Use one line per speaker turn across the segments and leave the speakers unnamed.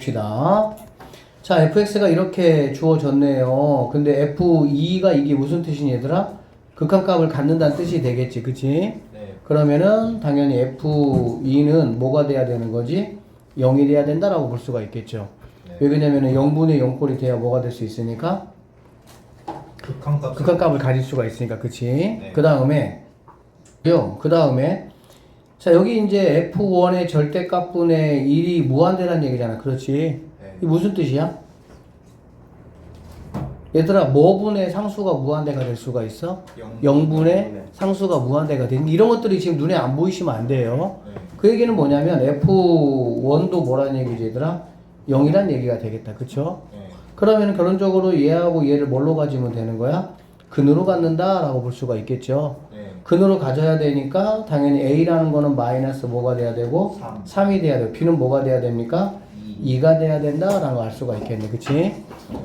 봅시다. 자, fx가 이렇게 주어졌네요. 근데 f2가 이게 무슨 뜻이니 얘들아? 극한값을 갖는다는 뜻이 되겠지, 그치?
네.
그러면은 당연히 f2는 뭐가 돼야 되는 거지? 0이 돼야 된다라고 볼 수가 있겠죠.
네.
왜 그러냐면은 0분의 0꼴이 돼야 뭐가 될 수 있으니까? 극한값을 가질 수가 있으니까, 그치?
네.
그 다음에 자, 여기 이제 f1의 절대값분의 1이 무한대란 얘기잖아. 그렇지?
네.
이게 무슨 뜻이야? 얘들아, 뭐분의 상수가 무한대가 될 수가 있어? 0분의 상수가 무한대가 된 이런 것들이 지금 눈에 안 보이시면 안 돼요.
네.
그 얘기는 뭐냐면 f1도 뭐라는 얘기지 얘들아? 0이란 얘기가 되겠다. 그쵸?
네.
그러면 결론적으로 얘하고 얘를 뭘로 가지면 되는 거야? 근으로 갖는다 라고 볼 수가 있겠죠.
네.
근으로 가져야 되니까 당연히 a라는 거는 마이너스 뭐가 돼야 되고 3이 돼야 되고 b는 뭐가 돼야 됩니까? 2가 돼야 된다라는 걸 알 수가 있겠네. 그치?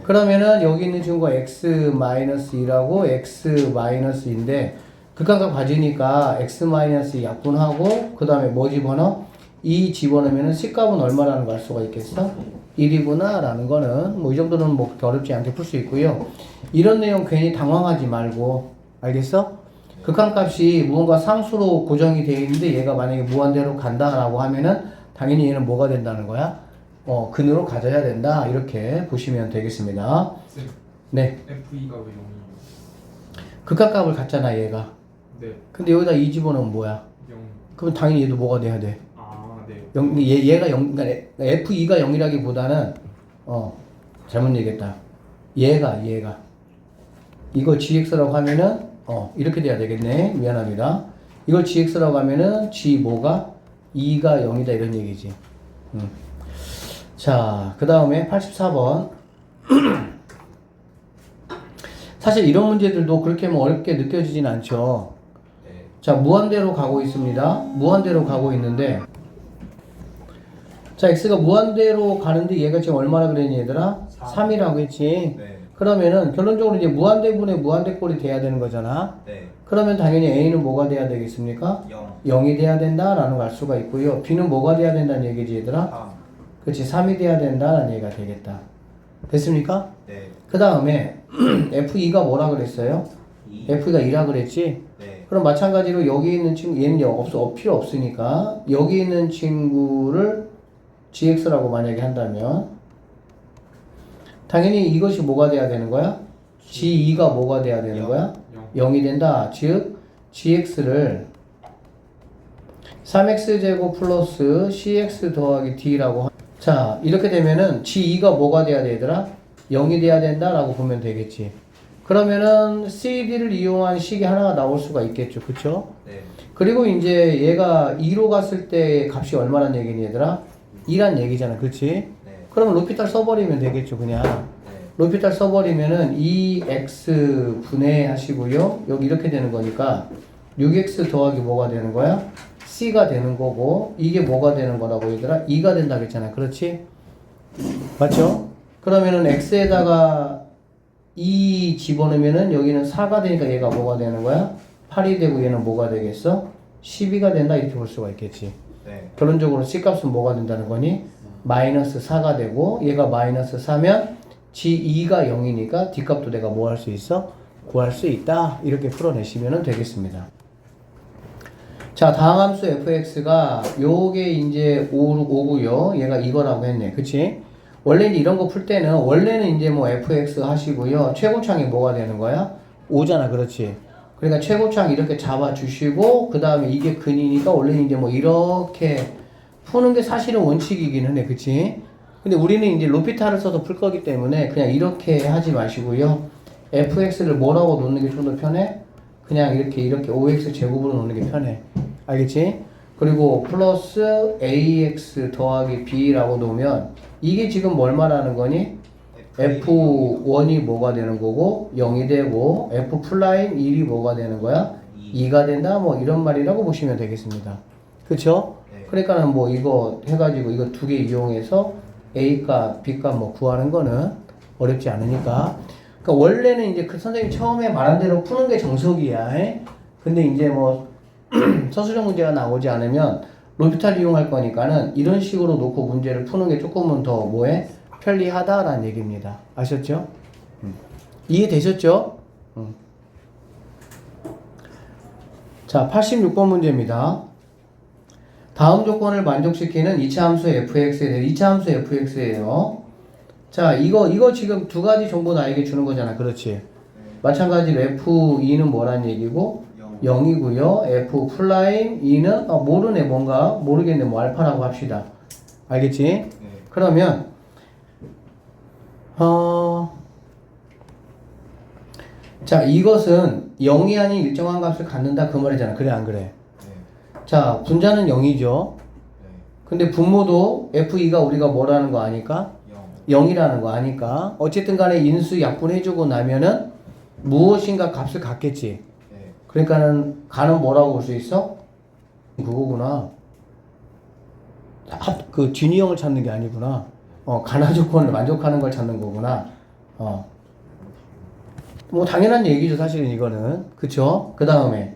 그러면은 여기 있는 친구가 x-2라고 x-2인데 극한값 가지니까 x-2 약분하고 그 다음에 뭐 집어넣어? 2 집어넣으면은 C값은 얼마라는 걸 알 수가 있겠어? 1이구나 라는 거는 뭐 이 정도는 뭐 그렇게 어렵지 않게 풀 수 있고요. 이런 내용 괜히 당황하지 말고 알겠어? 극한값이 무언가 상수로 고정이 되어 있는데 얘가 만약에 무한대로 간다라고 하면은 당연히 얘는 뭐가 된다는 거야? 근으로 가져야 된다 이렇게 보시면 되겠습니다.
쌤,
네.
F2가 왜 0이에요?
극한값을 갖잖아 얘가.
네,
근데 여기다 2 집어넣으면 뭐야?
0.
그럼 당연히 얘도 뭐가 돼야 돼?
아, 네.
얘가 0, 그러니까 F2가 0이라기보다는 잘못 얘기했다. 얘가 이거 GX라고 하면은 이렇게 돼야 되겠네. 미안합니다. 이걸 GX라고 하면은 G 뭐가 2가 0이다 이런 얘기지. 자, 그 다음에 84번. 사실 이런 문제들도 그렇게 뭐 어렵게 느껴지진 않죠.
네.
자, 무한대로 가고 있습니다. 무한대로 가고 있는데, 자, x가 무한대로 가는데 얘가 지금 얼마나 그랬니, 얘들아? 3이라고 했지.
네.
그러면은 결론적으로 이제 무한대분의 무한대꼴이 돼야 되는 거잖아.
네.
그러면 당연히 a는 뭐가 돼야 되겠습니까? 0이 돼야 된다라는 걸 알 수가 있고요. b는 뭐가 돼야 된다는 얘기지, 얘들아? 그렇지, 3이 돼야 된다는 얘기가 되겠다. 됐습니까?
네.
그 다음에 f2가 뭐라 그랬어요? f2가 2라 그랬지?
네.
그럼 마찬가지로 여기 있는 친구, 얘는 필요 없으니까 여기 있는 친구를 gx라고 만약에 한다면 당연히 이것이 뭐가 돼야 되는 거야? g2가 뭐가 돼야 되는 거야? 0이 된다. 즉 gx를 3x제곱 플러스 cx 더하기 d라고 자, 이렇게 되면은 g2가 뭐가 돼야 돼, 얘들아? 0이 돼야 된다라고 보면 되겠지. 그러면은 CD를 이용한 식이 하나가 나올 수가 있겠죠. 그쵸?
네.
그리고 이제 얘가 2로 갔을 때 값이 얼마란 얘기니, 얘들아? 2란 얘기잖아. 그치?
네.
그러면 로피탈 써버리면 되겠죠, 그냥.
네.
로피탈 써버리면은 2x 분해하시고요. 여기 이렇게 되는 거니까 6x 더하기 뭐가 되는 거야? c가 되는 거고 이게 뭐가 되는 거라고 얘들아? 2가 된다 그랬잖아. 그렇지? 맞죠? 그러면은 x에다가 2 집어넣으면은 여기는 4가 되니까 얘가 뭐가 되는 거야? 8이 되고 얘는 뭐가 되겠어? 12가 된다 이렇게 볼 수가 있겠지.
네.
결론적으로 c값은 뭐가 된다는 거니? 마이너스 4가 되고 얘가 마이너스 4면 g2가 0이니까 d값도 내가 뭐 할 수 있어? 구할 수 있다. 이렇게 풀어내시면 되겠습니다. 자, 다음 함수 fx가 요게 이제 5고요. 얘가 이거라고 했네. 그치? 원래 이제 이런 거 풀 때는 원래는 이제 뭐 fx 하시고요. 최고창이 뭐가 되는 거야? 5잖아. 그렇지? 그러니까 최고창 이렇게 잡아 주시고 그 다음에 이게 근이니까 원래 이제 뭐 이렇게 푸는 게 사실은 원칙이기는 해. 그치? 근데 우리는 이제 로피탈을 써서 풀 거기 때문에 그냥 이렇게 하지 마시고요. fx를 뭐라고 놓는 게 좀 더 편해? 그냥 이렇게 5x 제곱으로 놓는 게 편해. 알겠지? 그리고 플러스 ax 더하기 b라고 놓으면 이게 지금 뭘 말하는 거니? f1이 뭐가 되는 거고 0이 되고 f 플라임 1이 뭐가 되는 거야? 2가 된다 뭐 이런 말이라고 보시면 되겠습니다. 그쵸?
네.
그러니까는 뭐 이거 해가지고 이거 두 개 이용해서 a값 b값 뭐 구하는 거는 어렵지 않으니까. 그러니까 원래는 이제 그 선생님 처음에 말한 대로 푸는 게 정석이야. 근데 이제 뭐 서술형 문제가 나오지 않으면 로피탈 이용할 거니까는 이런 식으로 놓고 문제를 푸는 게 조금은 더 뭐해? 편리하다라는 얘기입니다. 아셨죠? 이해되셨죠? 자, 86번 문제입니다. 다음 조건을 만족시키는 2차 함수 fx에 대해 2차 함수 fx예요. 자, 이거 지금 두 가지 정보 나에게 주는 거잖아. 그렇지? 마찬가지로 f2는 뭐란 얘기고 0이고요. f 플라임 2는 모르네. 뭔가 모르겠네. 뭐 알파라고 합시다. 알겠지?
네.
그러면 자, 이것은 0이 아닌 일정한 값을 갖는다 그 말이잖아. 그래 안 그래?
네.
자, 분자는 0이죠.
네.
근데 분모도 f2가 우리가 뭐라는 거 아니까?
0.
0이라는 거 아니까. 어쨌든 간에 인수 약분해주고 나면은 무엇인가 값을 갖겠지.
네.
그러니까는 가는 뭐라고 볼 수 있어? 그거구나. 그 진위형을 찾는 게 아니구나. 가나 조건을 만족하는 걸 찾는 거구나. 뭐 당연한 얘기죠, 사실은 이거는. 그쵸? 그 다음에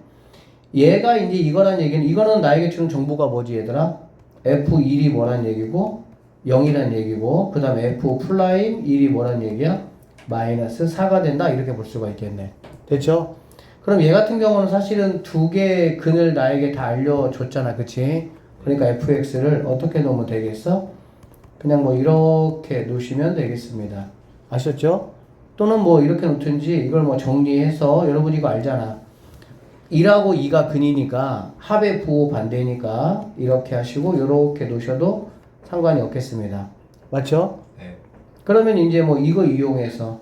얘가 이제 이거란 얘기는, 이거는 나에게 주는 정보가 뭐지 얘들아? F1이 뭐란 얘기고 0이란 얘기고, 그 다음에 F 플라임 1이 뭐란 얘기야? 마이너스 4가 된다, 이렇게 볼 수가 있겠네. 됐죠? 그럼 얘 같은 경우는 사실은 두 개의 근을 나에게 다 알려줬잖아. 그치? 그러니까 fx를 어떻게 놓으면 되겠어? 그냥 뭐 이렇게 놓으시면 되겠습니다. 아셨죠? 또는 뭐 이렇게 놓든지, 이걸 뭐 정리해서, 여러분 이거 알잖아. 1하고 2가 근이니까 합의 부호 반대니까 이렇게 하시고 이렇게 놓으셔도 상관이 없겠습니다. 맞죠?
네.
그러면 이제 뭐 이거 이용해서,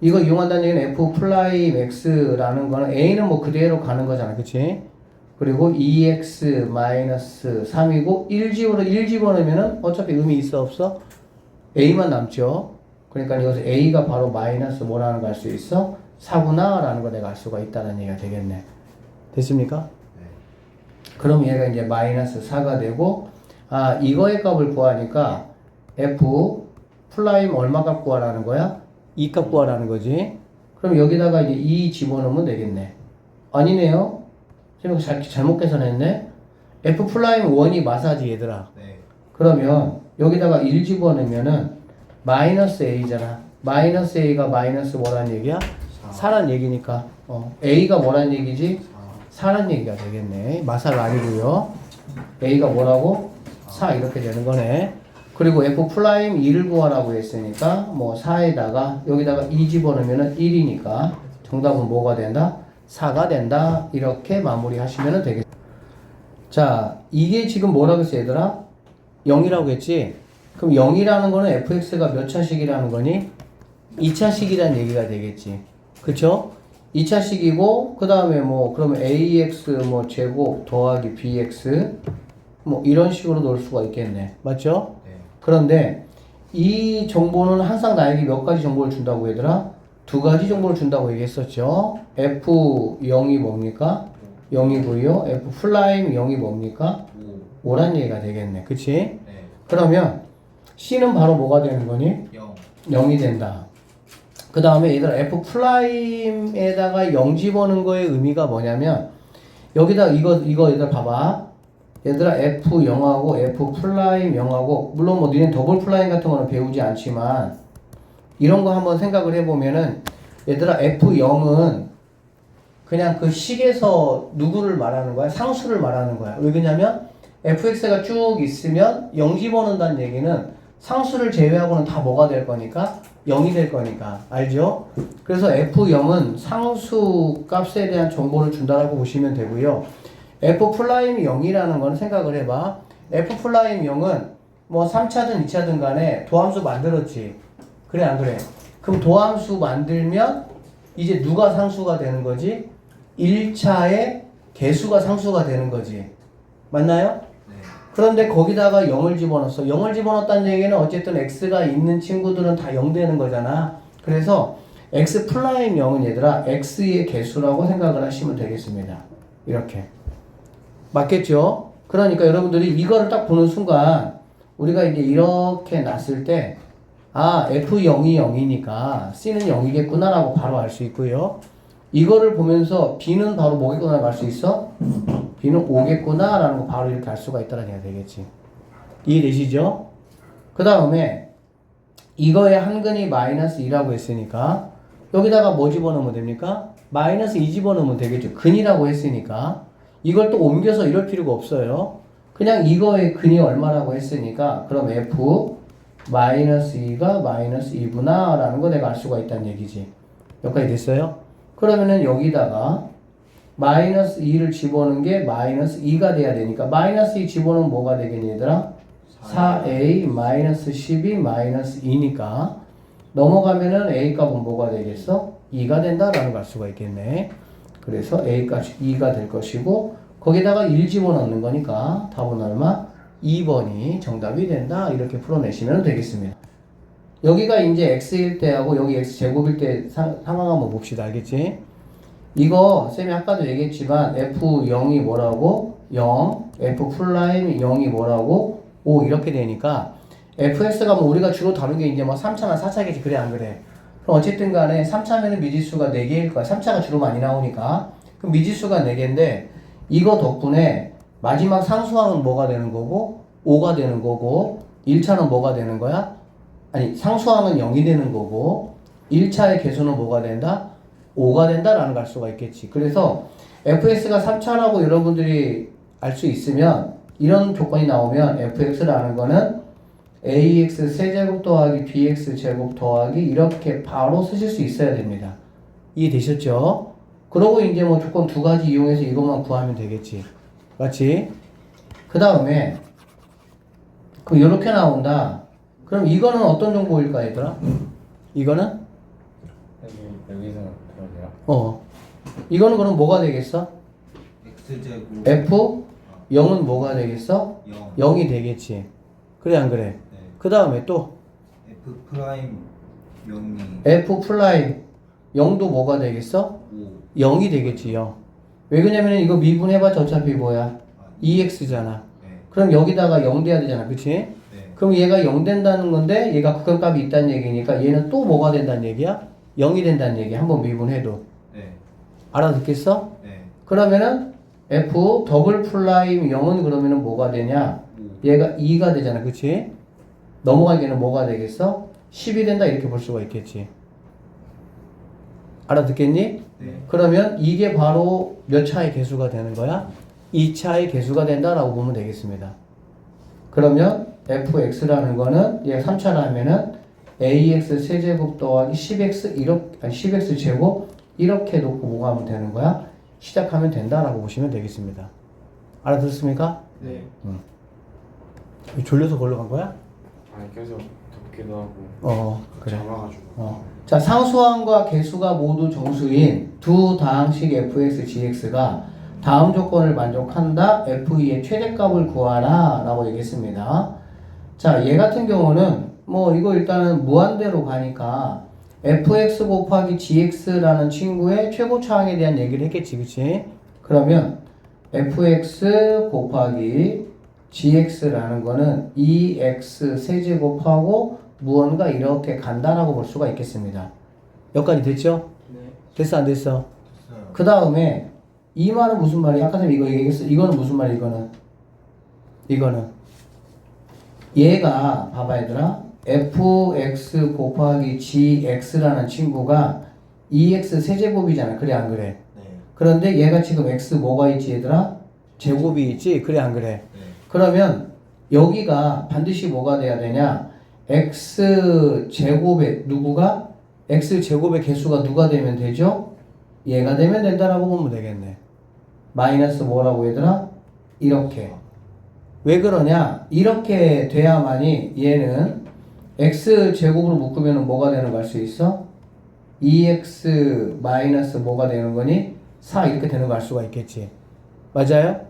이거 이용한다는 얘기는 f 플라임 x라는 거는 a는 뭐 그대로 가는 거잖아. 그치? 그리고 2x 마이너스 3이고 1 집어넣으면은 어차피 의미 있어 없어? a만 남죠. 그러니까 여기서 a가 바로 마이너스 뭐라는 걸 알 수 있어? 4구나 라는 걸 내가 알 수가 있다는 얘기가 되겠네. 됐습니까?
네.
그럼 얘가 이제 마이너스 4가 되고, 이거의 값을 구하니까 f 플라임 얼마 값 구하라는 거야? 2 값 구하라는 거지. 그럼 여기다가 이제 2 집어넣으면 되겠네. 아니네요. 지금 잘못 계산했네. f 플라임 1이 마사지 얘들아.
네.
그러면 여기다가 1 집어넣으면은 마이너스 a잖아. 마이너스 a가 마이너스 뭐란 얘기야? 4란 얘기니까. a가 뭐란 얘기지? 4란 얘기가 되겠네. 마사가 아니고요. a가 뭐라고? 4 이렇게 되는 거네. 그리고 f 플라임 2를 구하라고 했으니까 뭐 4에다가 여기다가 2 집어넣으면은 1이니까 정답은 뭐가 된다? 4가 된다. 이렇게 마무리하시면 되겠습니다. 자, 이게 지금 뭐라고 했어 얘들아? 0이라고 했지? 그럼 0이라는 거는 fx가 몇 차식이라는 거니? 2차식이라는 얘기가 되겠지. 그쵸? 2차식이고, 그 다음에 뭐, 그러면 ax 뭐 제곱 더하기 bx 뭐 이런 식으로 놓을 수가 있겠네. 맞죠?
네.
그런데 이 정보는 항상 나에게 몇 가지 정보를 준다고 얘들아? 두 가지 정보를 준다고 얘기했었죠. f0이 뭡니까? 0이고요. f 플라임 0이 뭡니까? 5란 얘기가 되겠네. 그치?
네.
그러면 c는 바로 뭐가 되는 거니?
0.
0이 된다. 그 다음에 얘들아 f 플라임에다가 0 집어넣은 거의 의미가 뭐냐면, 여기다 이거 얘들아 봐봐. 얘들아 f0하고 f 플라임 0하고, 물론 뭐 니네 더블 플라임 같은 거는 배우지 않지만 이런 거 한번 생각을 해보면은, 얘들아 f0은 그냥 그 식에서 누구를 말하는 거야? 상수를 말하는 거야. 왜 그러냐면 fx가 쭉 있으면 0 집어넣는다는 얘기는 상수를 제외하고는 다 뭐가 될 거니까? 0이 될 거니까. 알죠? 그래서 f0은 상수 값에 대한 정보를 준다라고 보시면 되고요. f 플라임 0이라는 거는 생각을 해봐. f 플라임 0은 뭐 3차든 2차든 간에 도함수 만들었지. 그래 안 그래? 그럼 도함수 만들면 이제 누가 상수가 되는 거지? 1차의 개수가 상수가 되는 거지. 맞나요?
네.
그런데 거기다가 0을 집어넣었어. 0을 집어넣었다는 얘기는 어쨌든 x가 있는 친구들은 다 0 되는 거잖아. 그래서 x 플라임 0은 얘들아 x의 개수라고 생각을 하시면 되겠습니다. 이렇게. 맞겠죠? 그러니까 여러분들이 이거를 딱 보는 순간 우리가 이제 이렇게 놨을 때 f0이 0이니까 c는 0이겠구나 라고 바로 알 수 있고요. 이거를 보면서 b는 바로 뭐겠구나 알 수 있어? b는 5겠구나 라는 거 바로 이렇게 알 수가 있다는 얘기가 되겠지. 이해되시죠? 그 다음에 이거의 한근이 마이너스 2라고 했으니까 여기다가 뭐 집어넣으면 됩니까? 마이너스 2 집어넣으면 되겠죠. 근이라고 했으니까 이걸 또 옮겨서 이럴 필요가 없어요. 그냥 이거의 근이 얼마라고 했으니까 그럼 f 마이너스 2가 마이너스 2구나 라는 거 내가 알 수가 있다는 얘기지. 여기까지 됐어요? 그러면은 여기다가 마이너스 2를 집어넣은 게 마이너스 2가 돼야 되니까 마이너스 2 집어넣으면 뭐가 되겠니 얘들아? 4a 마이너스 12 마이너스 2니까 넘어가면은 a 값은 뭐가 되겠어? 2가 된다라는 걸 알 수가 있겠네. 그래서 a 값이 2가 될 것이고 거기다가 1 집어넣는 거니까 답은 얼마? 2번이 정답이 된다. 이렇게 풀어내시면 되겠습니다. 여기가 이제 x일 때하고 여기 x제곱일 때 상황 한번 봅시다. 알겠지? 이거 쌤이 아까도 얘기했지만 f0이 뭐라고? 0, f'0이 뭐라고? 5 이렇게 되니까 fx가 뭐 우리가 주로 다룬 게 이제 뭐 3차나 4차겠지. 그래 안 그래? 그럼 어쨌든 간에 3차면은 미지수가 4개일 거야. 3차가 주로 많이 나오니까. 그럼 미지수가 4개인데 이거 덕분에 마지막 상수항은 뭐가 되는 거고 5가 되는 거고 1차는 뭐가 되는 거야? 아니 상수항은 0이 되는 거고 1차의 개수는 뭐가 된다? 5가 된다라는 걸 알 수가 있겠지. 그래서 fx가 3차라고 여러분들이 알 수 있으면 이런 조건이 나오면 fx라는 거는 ax 세제곱 더하기 bx 제곱 더하기 이렇게 바로 쓰실 수 있어야 됩니다. 이해되셨죠? 그러고 이제 뭐 조건 두 가지 이용해서 이것만 구하면 되겠지. 맞지? 그 다음에 그럼 이렇게 나온다. 그럼 이거는 어떤 정보일까 얘들아? 이거는?
여기서 그러냐?
이거는 그럼 뭐가 되겠어?
x제곱
f 0은 뭐가 되겠어?
0
0이 되겠지. 그래 안 그래?
네.
그 다음에 또
f 프라임 0이
f 플라임 0도 뭐가 되겠어?
5
0이 되겠지. 0. 왜 그러냐면 이거 미분해봤자 어차피 뭐야? 2x잖아.
네.
그럼 여기다가 0 돼야 되잖아. 그치?
네.
그럼 얘가 0 된다는 건데 얘가 극한값이 있다는 얘기니까 얘는 또 뭐가 된다는 얘기야? 0이 된다는 얘기야. 한번 미분해도.
네.
알아듣겠어?
네.
그러면은 f 더블 플라임 0은 그러면은 뭐가 되냐?
5
얘가 2가 되잖아. 그치? 넘어가기에는 뭐가 되겠어? 10이 된다. 이렇게 볼 수가 있겠지. 알아듣겠니?
네.
그러면 이게 바로 몇 차의 개수가 되는 거야? 2차의 개수가 된다라고 보면 되겠습니다. 그러면 fx라는 거는 얘 3차라면은 ax 세제곱 더하기 10x 이렇게 10x 제곱 이렇게 놓고 뭐가 하면 되는 거야? 시작하면 된다라고 보시면 되겠습니다. 알아들었습니까?
네.
졸려서 걸러 간 거야?
아니 계속 덥기도 하고
그래.
잡아가지고.
자, 상수항과 개수가 모두 정수인 두 다항식 fx, gx가 다음 조건을 만족한다. f2의 최대값을 구하라 라고 얘기했습니다. 자, 얘 같은 경우는 뭐 이거 일단은 무한대로 가니까 fx 곱하기 gx라는 친구의 최고차항에 대한 얘기를 했겠지. 그치? 그러면 fx 곱하기 gx라는 거는 2x 세제곱하고 무언가 이렇게 간다라고 볼 수가 있겠습니다. 여기까지 됐죠?
네.
됐어 안 됐어?
됐어요.
그 다음에 이 말은 무슨 말이야? 아까 전에 이거 얘기했어. 이거는 무슨 말이야? 이거는 얘가 봐봐 얘들아 fx 곱하기 gx라는 친구가 2x 세제곱이잖아. 그래 안 그래?
네.
그런데 얘가 지금 x 뭐가 있지 얘들아? 제곱이 있지? 그래 안 그래?
네.
그러면 여기가 반드시 뭐가 돼야 되냐? x 제곱의 누구가? x 제곱의 개수가 누가 되면 되죠? 얘가 되면 된다라고 보면 되겠네. 마이너스 뭐라고 얘들아? 이렇게. 왜 그러냐? 이렇게 돼야만이 얘는 x 제곱으로 묶으면 뭐가 되는 거 알 수 있어? 2x 마이너스 뭐가 되는 거니? 4 이렇게 되는 거 알 수가 있겠지. 맞아요?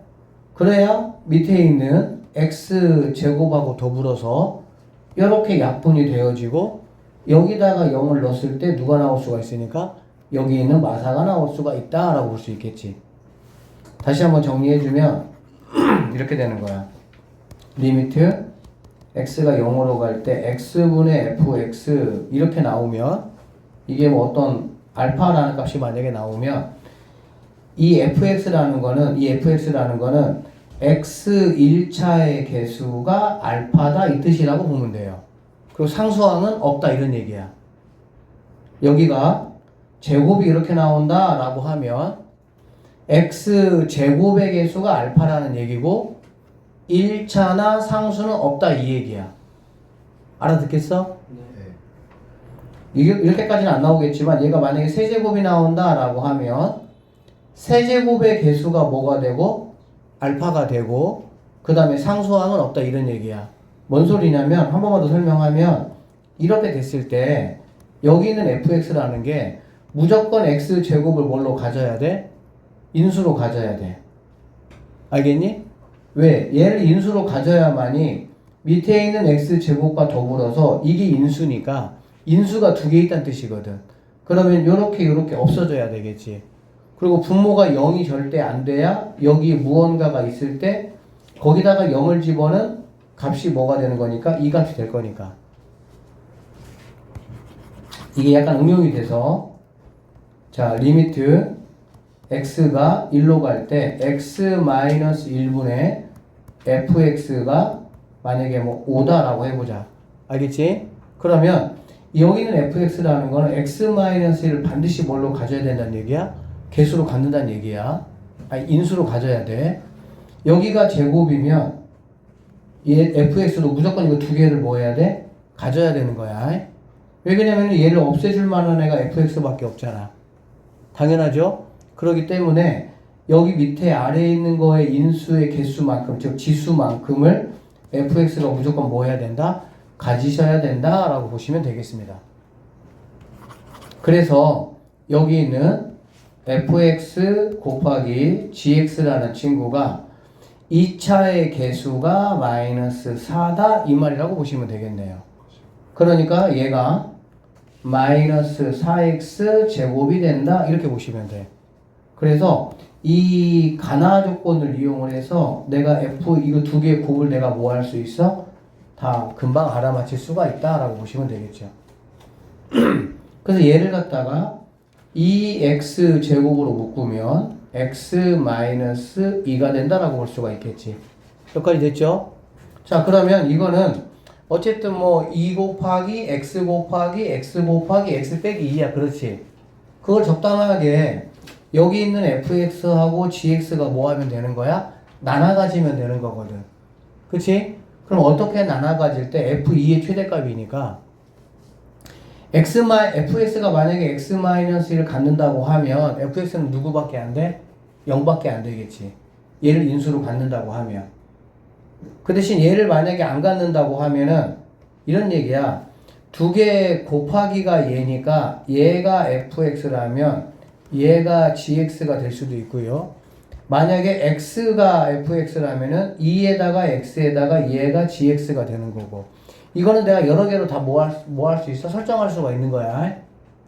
그래야 밑에 있는 x 제곱하고 더불어서 이렇게 약분이 되어지고 여기다가 0을 넣었을 때 누가 나올 수가 있으니까 여기 있는 마사가 나올 수가 있다라고 볼 수 있겠지. 다시 한번 정리해주면 이렇게 되는 거야. 리미트 x가 0으로 갈 때 x분의 fx 이렇게 나오면 이게 뭐 어떤 알파라는 값이 만약에 나오면 이 fx라는 거는 x 1차의 개수가 알파다 이 뜻이라고 보면 돼요. 그리고 상수항은 없다 이런 얘기야. 여기가 제곱이 이렇게 나온다 라고 하면 x 제곱의 개수가 알파라는 얘기고 1차나 상수는 없다 이 얘기야. 알아듣겠어?
네.
이렇게까지는 안 나오겠지만 얘가 만약에 세제곱이 나온다 라고 하면 세제곱의 개수가 뭐가 되고 알파가 되고 그 다음에 상수항은 없다 이런 얘기야. 뭔 소리냐면 한 번만 더 설명하면 이렇게 됐을 때 여기 있는 fx라는 게 무조건 x제곱을 뭘로 가져야 돼? 인수로 가져야 돼. 알겠니? 왜? 얘를 인수로 가져야만이 밑에 있는 x제곱과 더불어서 이게 인수니까 인수가 두 개 있다는 뜻이거든. 그러면 요렇게 없어져야 되겠지. 그리고 분모가 0이 절대 안 돼야 여기 무언가가 있을 때 거기다가 0을 집어넣은 값이 뭐가 되는 거니까 이 값이 될 거니까. 이게 약간 응용이 돼서 자 리미트 x가 1로 갈 때 x-1분의 fx가 만약에 뭐 5다라고 해보자. 알겠지? 그러면 여기 있는 fx라는 거는 x-1을 반드시 뭘로 가져야 된다는 얘기야? 개수로 갖는다는 얘기야. 아니 인수로 가져야 돼. 여기가 제곱이면 얘 fx로 무조건 이거 두 개를 뭐 해야 돼? 가져야 되는 거야. 왜 그러냐면 얘를 없애줄 만한 애가 fx밖에 없잖아. 당연하죠? 그렇기 때문에 여기 밑에 아래에 있는 거의 인수의 개수만큼 즉 지수만큼을 fx가 무조건 뭐 해야 된다? 가지셔야 된다 라고 보시면 되겠습니다. 그래서 여기 있는 fx 곱하기 gx라는 친구가 2차의 개수가 마이너스 4다 이 말이라고 보시면 되겠네요. 그러니까 얘가 마이너스 4x 제곱이 된다 이렇게 보시면 돼. 그래서 이 가나 조건을 이용을 해서 내가 f 이거 두 개의 곱을 내가 뭐 할 수 있어? 다 금방 알아맞힐 수가 있다라고 보시면 되겠죠. 그래서 얘를 갖다가 2x 제곱으로 묶으면 x-2가 된다라고 볼 수가 있겠지. 여기까지 됐죠? 자 그러면 이거는 어쨌든 뭐 2 곱하기 x 곱하기 x 곱하기 x 빼기 2야. 그렇지? 그걸 적당하게 여기 있는 fx하고 gx가 뭐 하면 되는 거야? 나눠 가지면 되는 거거든. 그치? 그럼 어떻게 나눠 가질 때 f2의 최대값이니까 fx가 만약에 x-1을 갖는다고 하면 fx는 누구밖에 안 돼? 0밖에 안 되겠지. 얘를 인수로 갖는다고 하면. 그 대신 얘를 만약에 안 갖는다고 하면은 이런 얘기야. 두 개 곱하기가 얘니까 얘가 fx라면 얘가 gx가 될 수도 있고요. 만약에 x가 fx라면은 2에다가 x에다가 얘가 gx가 되는 거고. 이거는 내가 여러 개로 다 뭐 할 수 있어? 설정할 수가 있는 거야.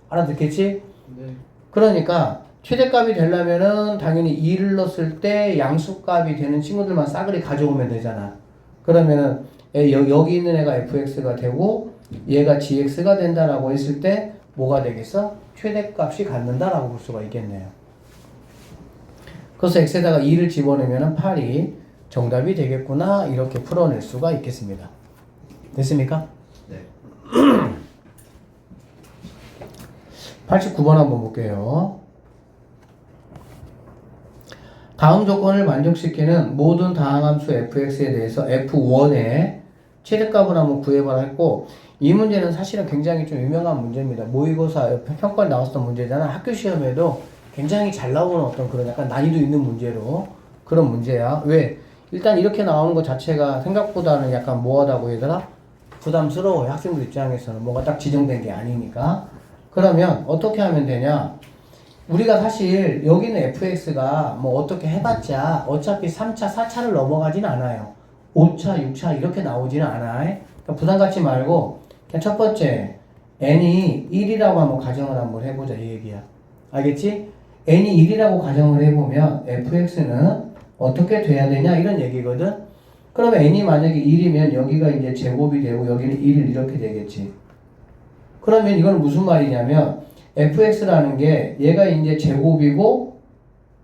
알아듣겠지?
네.
그러니까 최대값이 되려면은 당연히 2를 넣었을 때 양수값이 되는 친구들만 싸그리 가져오면 되잖아. 그러면은 여기 있는 애가 fx가 되고 얘가 gx가 된다라고 했을 때 뭐가 되겠어? 최대값이 갖는다라고 볼 수가 있겠네요. 그래서 x에다가 2를 집어넣으면 8이 정답이 되겠구나 이렇게 풀어낼 수가 있겠습니다. 됐습니까?
네.
89번 한번 볼게요. 다음 조건을 만족시키는 모든 다항함수 fx에 대해서 f1의 최대값을 한번 구해봐라 했고 이 문제는 사실은 굉장히 좀 유명한 문제입니다. 모의고사 평가에 나왔었던 문제잖아. 학교 시험에도 굉장히 잘 나오는 어떤 그런 약간 난이도 있는 문제로 그런 문제야. 왜? 일단 이렇게 나오는 것 자체가 생각보다는 약간 뭐하다고 해야 되나? 부담스러워요. 학생들 입장에서는 뭐가 딱 지정된 게 아니니까. 그러면 어떻게 하면 되냐? 우리가 사실 여기는 fx가 뭐 어떻게 해봤자 어차피 3차, 4차를 넘어가진 않아요. 5차, 6차 이렇게 나오지는 않아요. 그러니까 부담 갖지 말고 그냥 첫 번째 n이 1이라고 한번 가정을 한번 해보자 이 얘기야. 알겠지? n이 1이라고 가정을 해보면 fx는 어떻게 돼야 되냐 이런 얘기거든. 그러면 n이 만약에 1이면 여기가 이제 제곱이 되고 여기는 1 이렇게 되겠지. 그러면 이건 무슨 말이냐면 fx라는 게 얘가 이제 제곱이고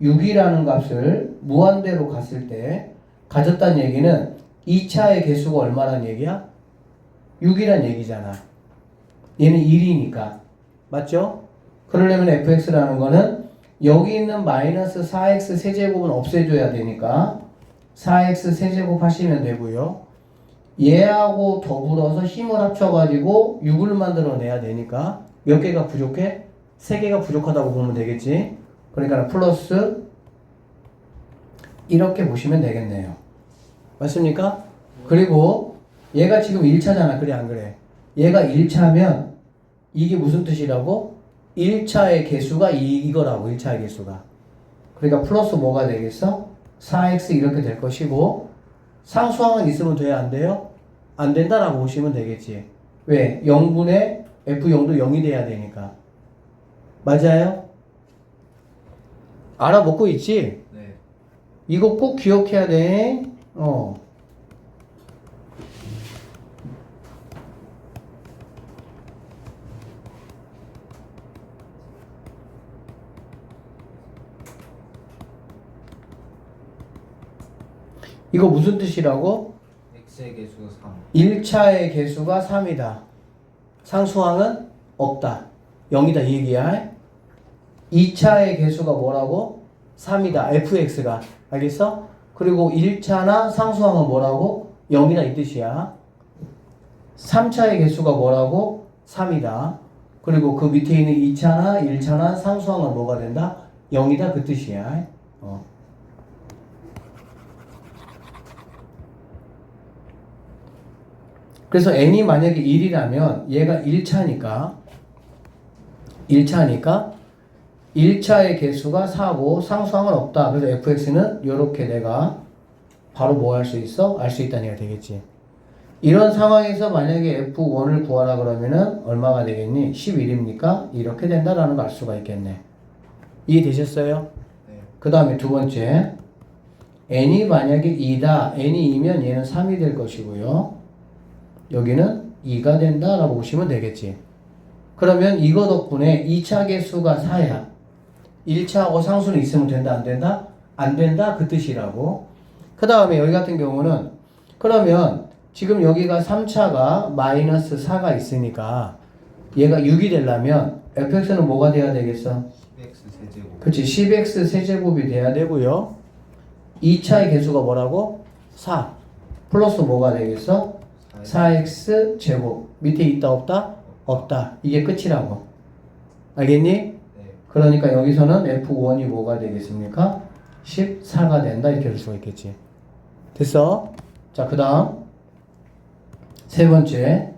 6이라는 값을 무한대로 갔을 때 가졌다는 얘기는 2차의 개수가 얼마란 얘기야? 6이란 얘기잖아. 얘는 1이니까. 맞죠? 그러려면 fx라는 거는 여기 있는 마이너스 4x 세제곱은 없애줘야 되니까 4x 세제곱 하시면 되고요. 얘하고 더불어서 힘을 합쳐가지고 6을 만들어내야 되니까 몇 개가 부족해? 3개가 부족하다고 보면 되겠지. 그러니까 플러스 이렇게 보시면 되겠네요. 맞습니까? 그리고 얘가 지금 1차잖아. 그래 안 그래? 얘가 1차면 이게 무슨 뜻이라고? 1차의 개수가 이거라고. 1차의 개수가. 그러니까 플러스 뭐가 되겠어? 4x 이렇게 될 것이고 상수항은 있으면 돼요? 안 돼요? 안 된다라고 보시면 되겠지. 왜? 0분의 f0도 0이 돼야 되니까. 맞아요? 알아먹고 있지?
네.
이거 꼭 기억해야 돼. 이거 무슨 뜻이라고?
x의 개수가 3.
1차의 개수가 3이다. 상수항은 없다. 0이다 이 얘기야. 2차의 개수가 뭐라고? 3이다. fx가. 알겠어? 그리고 1차나 상수항은 뭐라고? 0이다 이 뜻이야. 3차의 개수가 뭐라고? 3이다. 그리고 그 밑에 있는 2차나 1차나 상수항은 뭐가 된다? 0이다 그 뜻이야. 그래서 n이 만약에 1이라면 얘가 1차니까 1차의 개수가 4고 상수항은 없다. 그래서 fx는 이렇게 내가 바로 뭐 할 수 있어? 알 수 있다는 얘기가 되겠지. 이런 상황에서 만약에 f1을 구하라 그러면은 얼마가 되겠니? 11입니까? 이렇게 된다라는 걸 알 수가 있겠네. 이해되셨어요?
네.
그 다음에 두 번째 n이 만약에 2다. n이 2면 얘는 3이 될 것이고요. 여기는 2가 된다라고 보시면 되겠지. 그러면 이거 덕분에 2차 개수가 4야. 1차하고 상수는 있으면 된다 안 된다? 안 된다 그 뜻이라고. 그 다음에 여기 같은 경우는 그러면 지금 여기가 3차가 마이너스 4가 있으니까 얘가 6이 되려면 fx는 뭐가 돼야 되겠어?
10x 세제곱.
그치 10x 세제곱이 돼야 되고요. 2차의 개수가 뭐라고? 4 플러스 뭐가 되겠어? 4x 제곱. 밑에 있다 없다? 없다. 이게 끝이라고. 알겠니?
네.
그러니까 여기서는 f1이 뭐가 되겠습니까? 14가 된다 이렇게 할 수가 있겠지. 됐어? 자, 그 다음 세 번째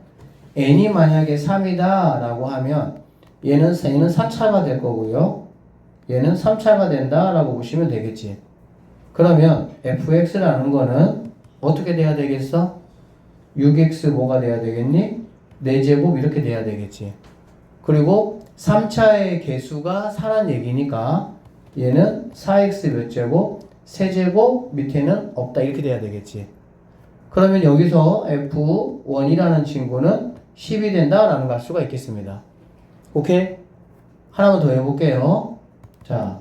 n이 만약에 3이다 라고 하면 얘는 4차가 될 거고요. 얘는 3차가 된다 라고 보시면 되겠지. 그러면 fx라는 거는 어떻게 돼야 되겠어? 6x 뭐가 돼야 되겠니? 4제곱 이렇게 돼야 되겠지. 그리고 3차의 개수가 4란 얘기니까 얘는 4x 몇 제곱? 세제곱 밑에는 없다 이렇게 돼야 되겠지. 그러면 여기서 f1이라는 친구는 10이 된다라는 걸 알 수가 있겠습니다. 오케이? 하나만 더 해볼게요. 자,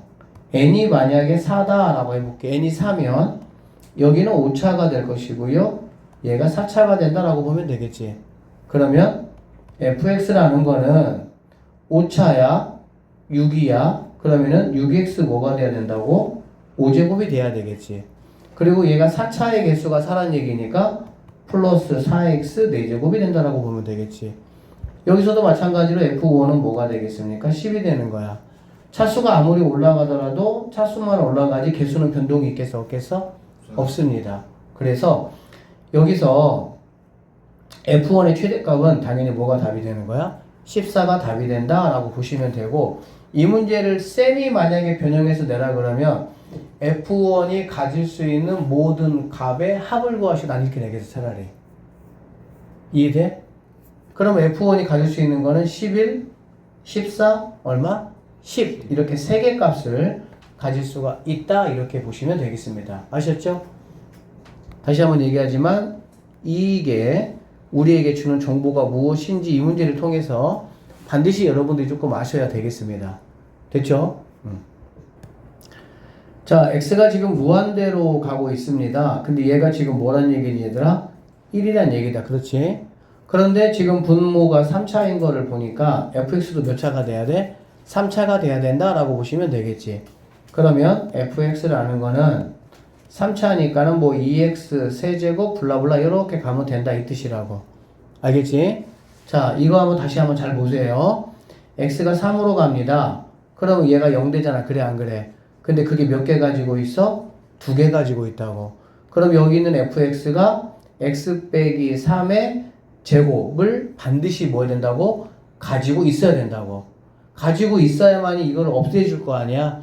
n이 만약에 4다라고 해볼게. n이 4면 여기는 5차가 될 것이고요. 얘가 4차가 된다라고 보면 되겠지. 그러면 fx라는 거는 5차야, 6이야. 그러면은 6x 뭐가 돼야 된다고? 5제곱이 돼야 되겠지. 그리고 얘가 4차의 개수가 4란 얘기니까 플러스 4x 4제곱이 된다라고 보면 되겠지. 여기서도 마찬가지로 f1은 뭐가 되겠습니까? 10이 되는 거야. 차수가 아무리 올라가더라도 차수만 올라가지 개수는 변동이 있겠어? 없겠어? 없습니다. 그래서 여기서 f1의 최대값은 당연히 뭐가 답이 되는 거야? 14가 답이 된다라고 보시면 되고, 이 문제를 쌤이 만약에 변형해서 내라 그러면 f1이 가질 수 있는 모든 값의 합을 구하시고 난 이렇게 내겠어 차라리. 이해돼? 그러면 f1이 가질 수 있는 거는 11, 14, 얼마? 10 이렇게 세 개 값을 가질 수가 있다 이렇게 보시면 되겠습니다. 아셨죠? 다시 한번 얘기하지만 이게 우리에게 주는 정보가 무엇인지 이 문제를 통해서 반드시 여러분들이 조금 아셔야 되겠습니다. 됐죠? 자, x가 지금 무한대로 가고 있습니다. 근데 얘가 지금 뭐란 얘기니 얘들아? 1이란 얘기다. 그렇지? 그런데 지금 분모가 3차인 거를 보니까 fx도 몇 차가 돼야 돼? 3차가 돼야 된다라고 보시면 되겠지. 그러면 fx라는 거는 3차니까는 뭐 2x 세제곱 블라블라 이렇게 가면 된다 이 뜻이라고. 알겠지? 자, 이거 한번 다시 한번 잘 보세요. x가 3으로 갑니다. 그러면 얘가 0 되잖아. 그래 안 그래? 근데 그게 몇 개 가지고 있어? 2개 가지고 있다고. 그럼 여기 있는 fx가 x 빼기 3의 제곱을 반드시 뭐 해야 된다고? 가지고 있어야 된다고. 가지고 있어야만이 이걸 없애줄 거 아니야.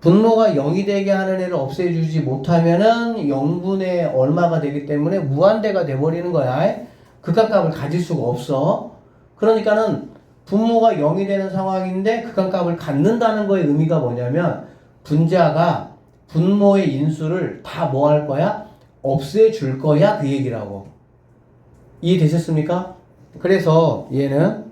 분모가 0이 되게 하는 애를 없애주지 못하면은 0분의 얼마가 되기 때문에 무한대가 돼버리는 거야. 극한값을 가질 수가 없어. 그러니까는 분모가 0이 되는 상황인데 극한값을 갖는다는 거의 의미가 뭐냐면 분자가 분모의 인수를 다 뭐 할 거야? 없애줄 거야 그 얘기라고. 이해되셨습니까? 그래서 얘는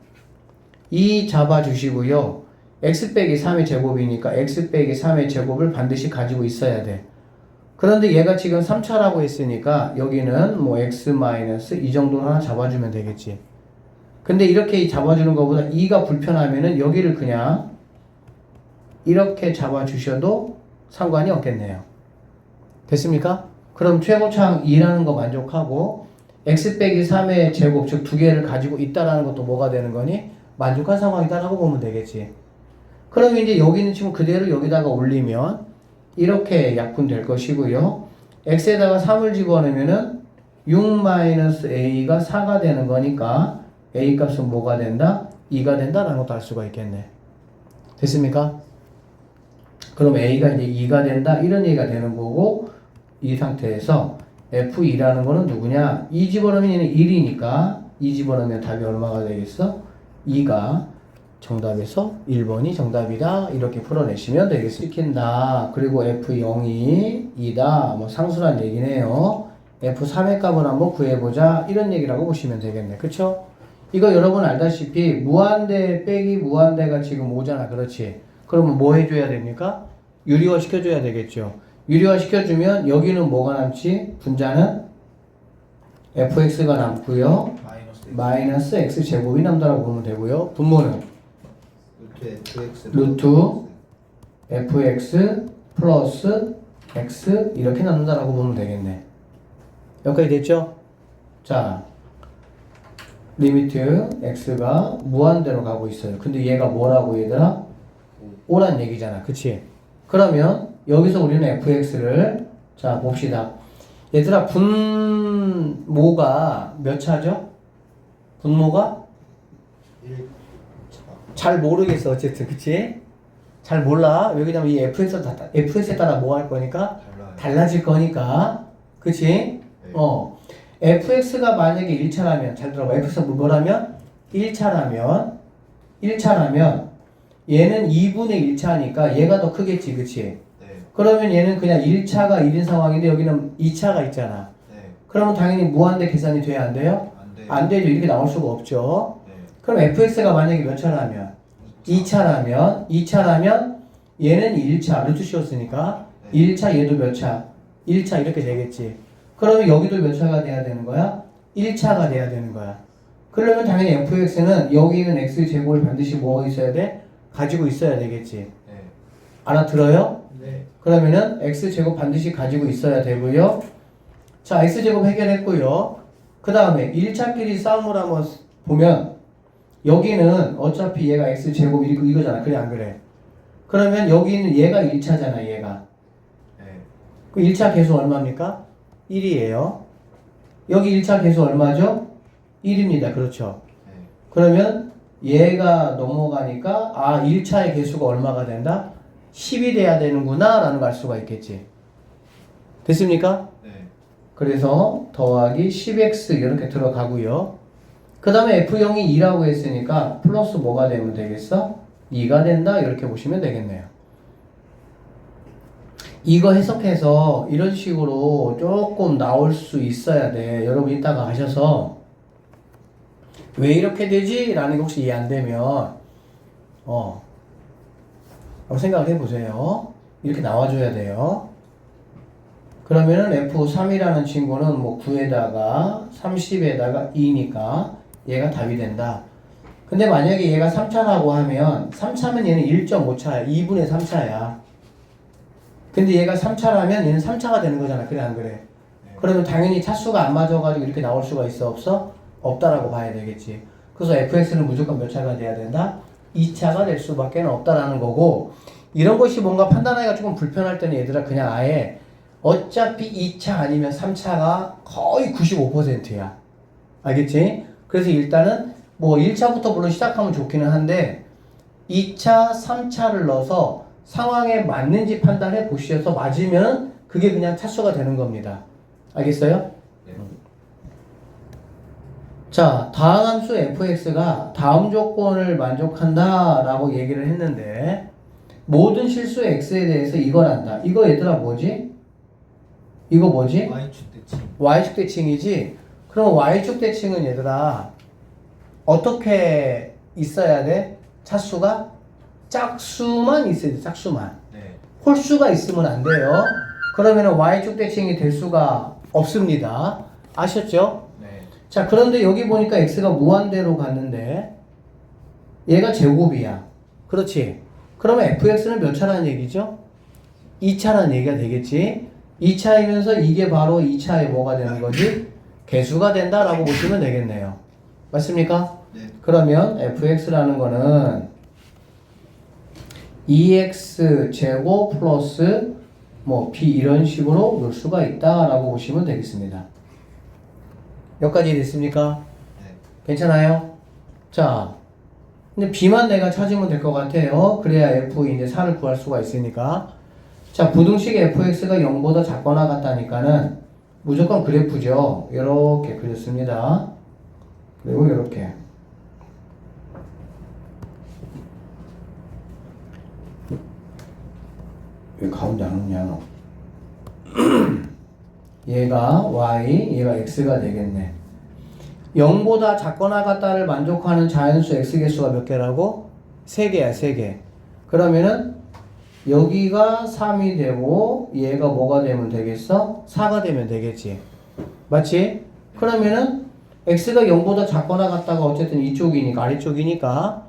2 잡아주시고요. x 빼기 3의 제곱이니까 x 빼기 3의 제곱을 반드시 가지고 있어야 돼. 그런데 얘가 지금 3차라고 했으니까 여기는 뭐 x 마이너스 이 정도는 하나 잡아주면 되겠지. 근데 이렇게 잡아주는 것보다 2가 불편하면은 여기를 그냥 이렇게 잡아주셔도 상관이 없겠네요. 됐습니까? 그럼 최고차항 2라는 거 만족하고 x 빼기 3의 제곱 즉 2개를 가지고 있다라는 것도 뭐가 되는 거니? 만족한 상황이다라고 보면 되겠지. 그럼 이제 여기는 지금 그대로 여기다가 올리면 이렇게 약분될 것이고요. x에다가 3을 집어넣으면은 6-a가 4가 되는 거니까 a 값은 뭐가 된다? 2가 된다라는 것도 알 수가 있겠네. 됐습니까? 그럼 a가 이제 2가 된다 이런 얘기가 되는 거고 이 상태에서 f2라는 거는 누구냐? 2 집어넣으면 얘는 1이니까 2 집어넣으면 답이 얼마가 되겠어? 2가 정답에서 1번이 정답이다 이렇게 풀어내시면 되겠습니다. 시킨다. 그리고 f0이 2다. 뭐 상수란 얘기네요. f3의 값을 한번 구해보자 이런 얘기라고 보시면 되겠네. 그쵸? 이거 여러분 알다시피 무한대 빼기 무한대가 지금 5잖아. 그렇지? 그러면 뭐 해줘야 됩니까? 유리화 시켜줘야 되겠죠. 유리화 시켜주면 여기는 뭐가 남지? 분자는 fx가 남고요. 마이너스 x제곱이 남다라고 보면 되고요. 분모는 루트 fx 플러스 x 이렇게 남는다라고 보면 되겠네. 여기까지 됐죠? 자, 리미트 x가 무한대로 가고 있어요. 근데 얘가 뭐라고 얘들아? 5란 얘기잖아. 그치? 그러면 여기서 우리는 fx를 자 봅시다. 얘들아 분모가 몇 차죠? 분모가?
1차.
잘 모르겠어 어쨌든. 그치? 잘 몰라. 왜냐면 이 fx에 따라 뭐 할 거니까? 달라질 거니까. 그치?
네.
fx가 만약에 1차라면 잘 들어봐. fx가 뭐라면? 1차라면 얘는 2분의 1차니까 얘가 더 크겠지. 그치?
네.
그러면 얘는 그냥 1차가 1인 상황인데 여기는 2차가 있잖아.
네.
그러면 당연히 무한대 계산이 돼야 안 돼요?
안 돼요.
안 되죠. 이렇게 나올 수가 없죠.
네.
그럼 fx가 만약에 몇 차라면? 2차라면 얘는 1차 루트 씌웠으니까
네.
1차 얘도 몇 차? 1차 이렇게 되겠지. 그러면 여기도 몇 차가 돼야 되는 거야? 1차가 돼야 되는 거야. 그러면 당연히 fx는 여기 있는 x제곱을 반드시 뭐가 있어야 돼? 가지고 있어야 되겠지.
네.
알아들어요?
네.
그러면은 x제곱 반드시 가지고 있어야 되고요. 자, x제곱 해결했고요. 그 다음에 1차끼리 싸움을 한번 보면 여기는 어차피 얘가 x제곱 이거잖아. 그래 안 그래? 그러면 여기는 얘가 1차잖아. 얘가.
네.
그 1차 계수 얼마입니까? 1이에요. 여기 1차 계수 얼마죠? 1입니다. 그렇죠?
네.
그러면 얘가 넘어가니까 1차의 개수가 얼마가 된다? 10이 돼야 되는구나 라는 걸 알 수가 있겠지. 됐습니까?
네.
그래서 더하기 10x 이렇게 들어가고요. 그 다음에 f0이 2라고 했으니까 플러스 뭐가 되면 되겠어? 2가 된다 이렇게 보시면 되겠네요. 이거 해석해서 이런 식으로 조금 나올 수 있어야 돼. 여러분 이따가 하셔서 왜 이렇게 되지? 라는 게 혹시 이해 안 되면 한번 생각을 해보세요. 이렇게 나와줘야 돼요. 그러면은 F3이라는 친구는 뭐 9에다가 30에다가 2니까 얘가 답이 된다. 근데 만약에 얘가 3차라고 하면 3차면 얘는 1.5차야. 2분의 3차야. 근데 얘가 3차라면 얘는 3차가 되는 거잖아. 그래 안 그래? 그러면 당연히 차수가 안 맞아가지고 이렇게 나올 수가 있어 없어? 없다라고 봐야 되겠지. 그래서 fx는 무조건 몇 차가 돼야 된다? 2차가 될 수밖에 없다라는 거고, 이런 것이 뭔가 판단하기가 조금 불편할 때는 얘들아 그냥 아예 어차피 2차 아니면 3차가 거의 95%야. 알겠지? 그래서 일단은 뭐 1차부터 물론 시작하면 좋기는 한데 2차, 3차를 넣어서 상황에 맞는지 판단해 보셔서 맞으면 그게 그냥 차수가 되는 겁니다. 알겠어요?
네.
자, 다음 함수 fx가 다음 조건을 만족한다 라고 얘기를 했는데 모든 실수 x에 대해서 이걸 한다. 이거 얘들아 뭐지? 이거 뭐지?
Y축 대칭.
y축 대칭이지? 그럼 y축 대칭은 얘들아 어떻게 있어야 돼? 차수가? 짝수만 있어야 돼. 짝수만.
네.
홀수가 있으면 안 돼요. 그러면 y축 대칭이 될 수가 없습니다. 아셨죠?
네.
자, 그런데 여기 보니까 x가 무한대로 갔는데 얘가 제곱이야. 그렇지? 그러면 fx는 몇 차라는 얘기죠? 2차라는 얘기가 되겠지? 2차이면서 이게 바로 2차의 뭐가 되는 거지? 개수가 된다라고 보시면 되겠네요. 맞습니까?
네.
그러면 fx라는 거는 2x 제곱 플러스 뭐 b 이런 식으로 놓을 수가 있다라고 보시면 되겠습니다. 여기까지 됐습니까?
네.
괜찮아요? 자, 근데 b만 내가 찾으면 될 것 같아요. 그래야 f 이제 4를 구할 수가 있으니까. 자, 부등식 fx가 0보다 작거나 같다니까는 무조건 그래프죠. 이렇게 그렸습니다. 그리고 이렇게. 왜 가운데 안 오냐 너? 얘가 y, 얘가 x가 되겠네. 0보다 작거나 같다를 만족하는 자연수 x개수가 몇 개라고? 3개야 3개. 그러면은 여기가 3이 되고 얘가 뭐가 되면 되겠어? 4가 되면 되겠지. 맞지? 그러면은 x가 0보다 작거나 같다가 어쨌든 이쪽이니까 아래쪽이니까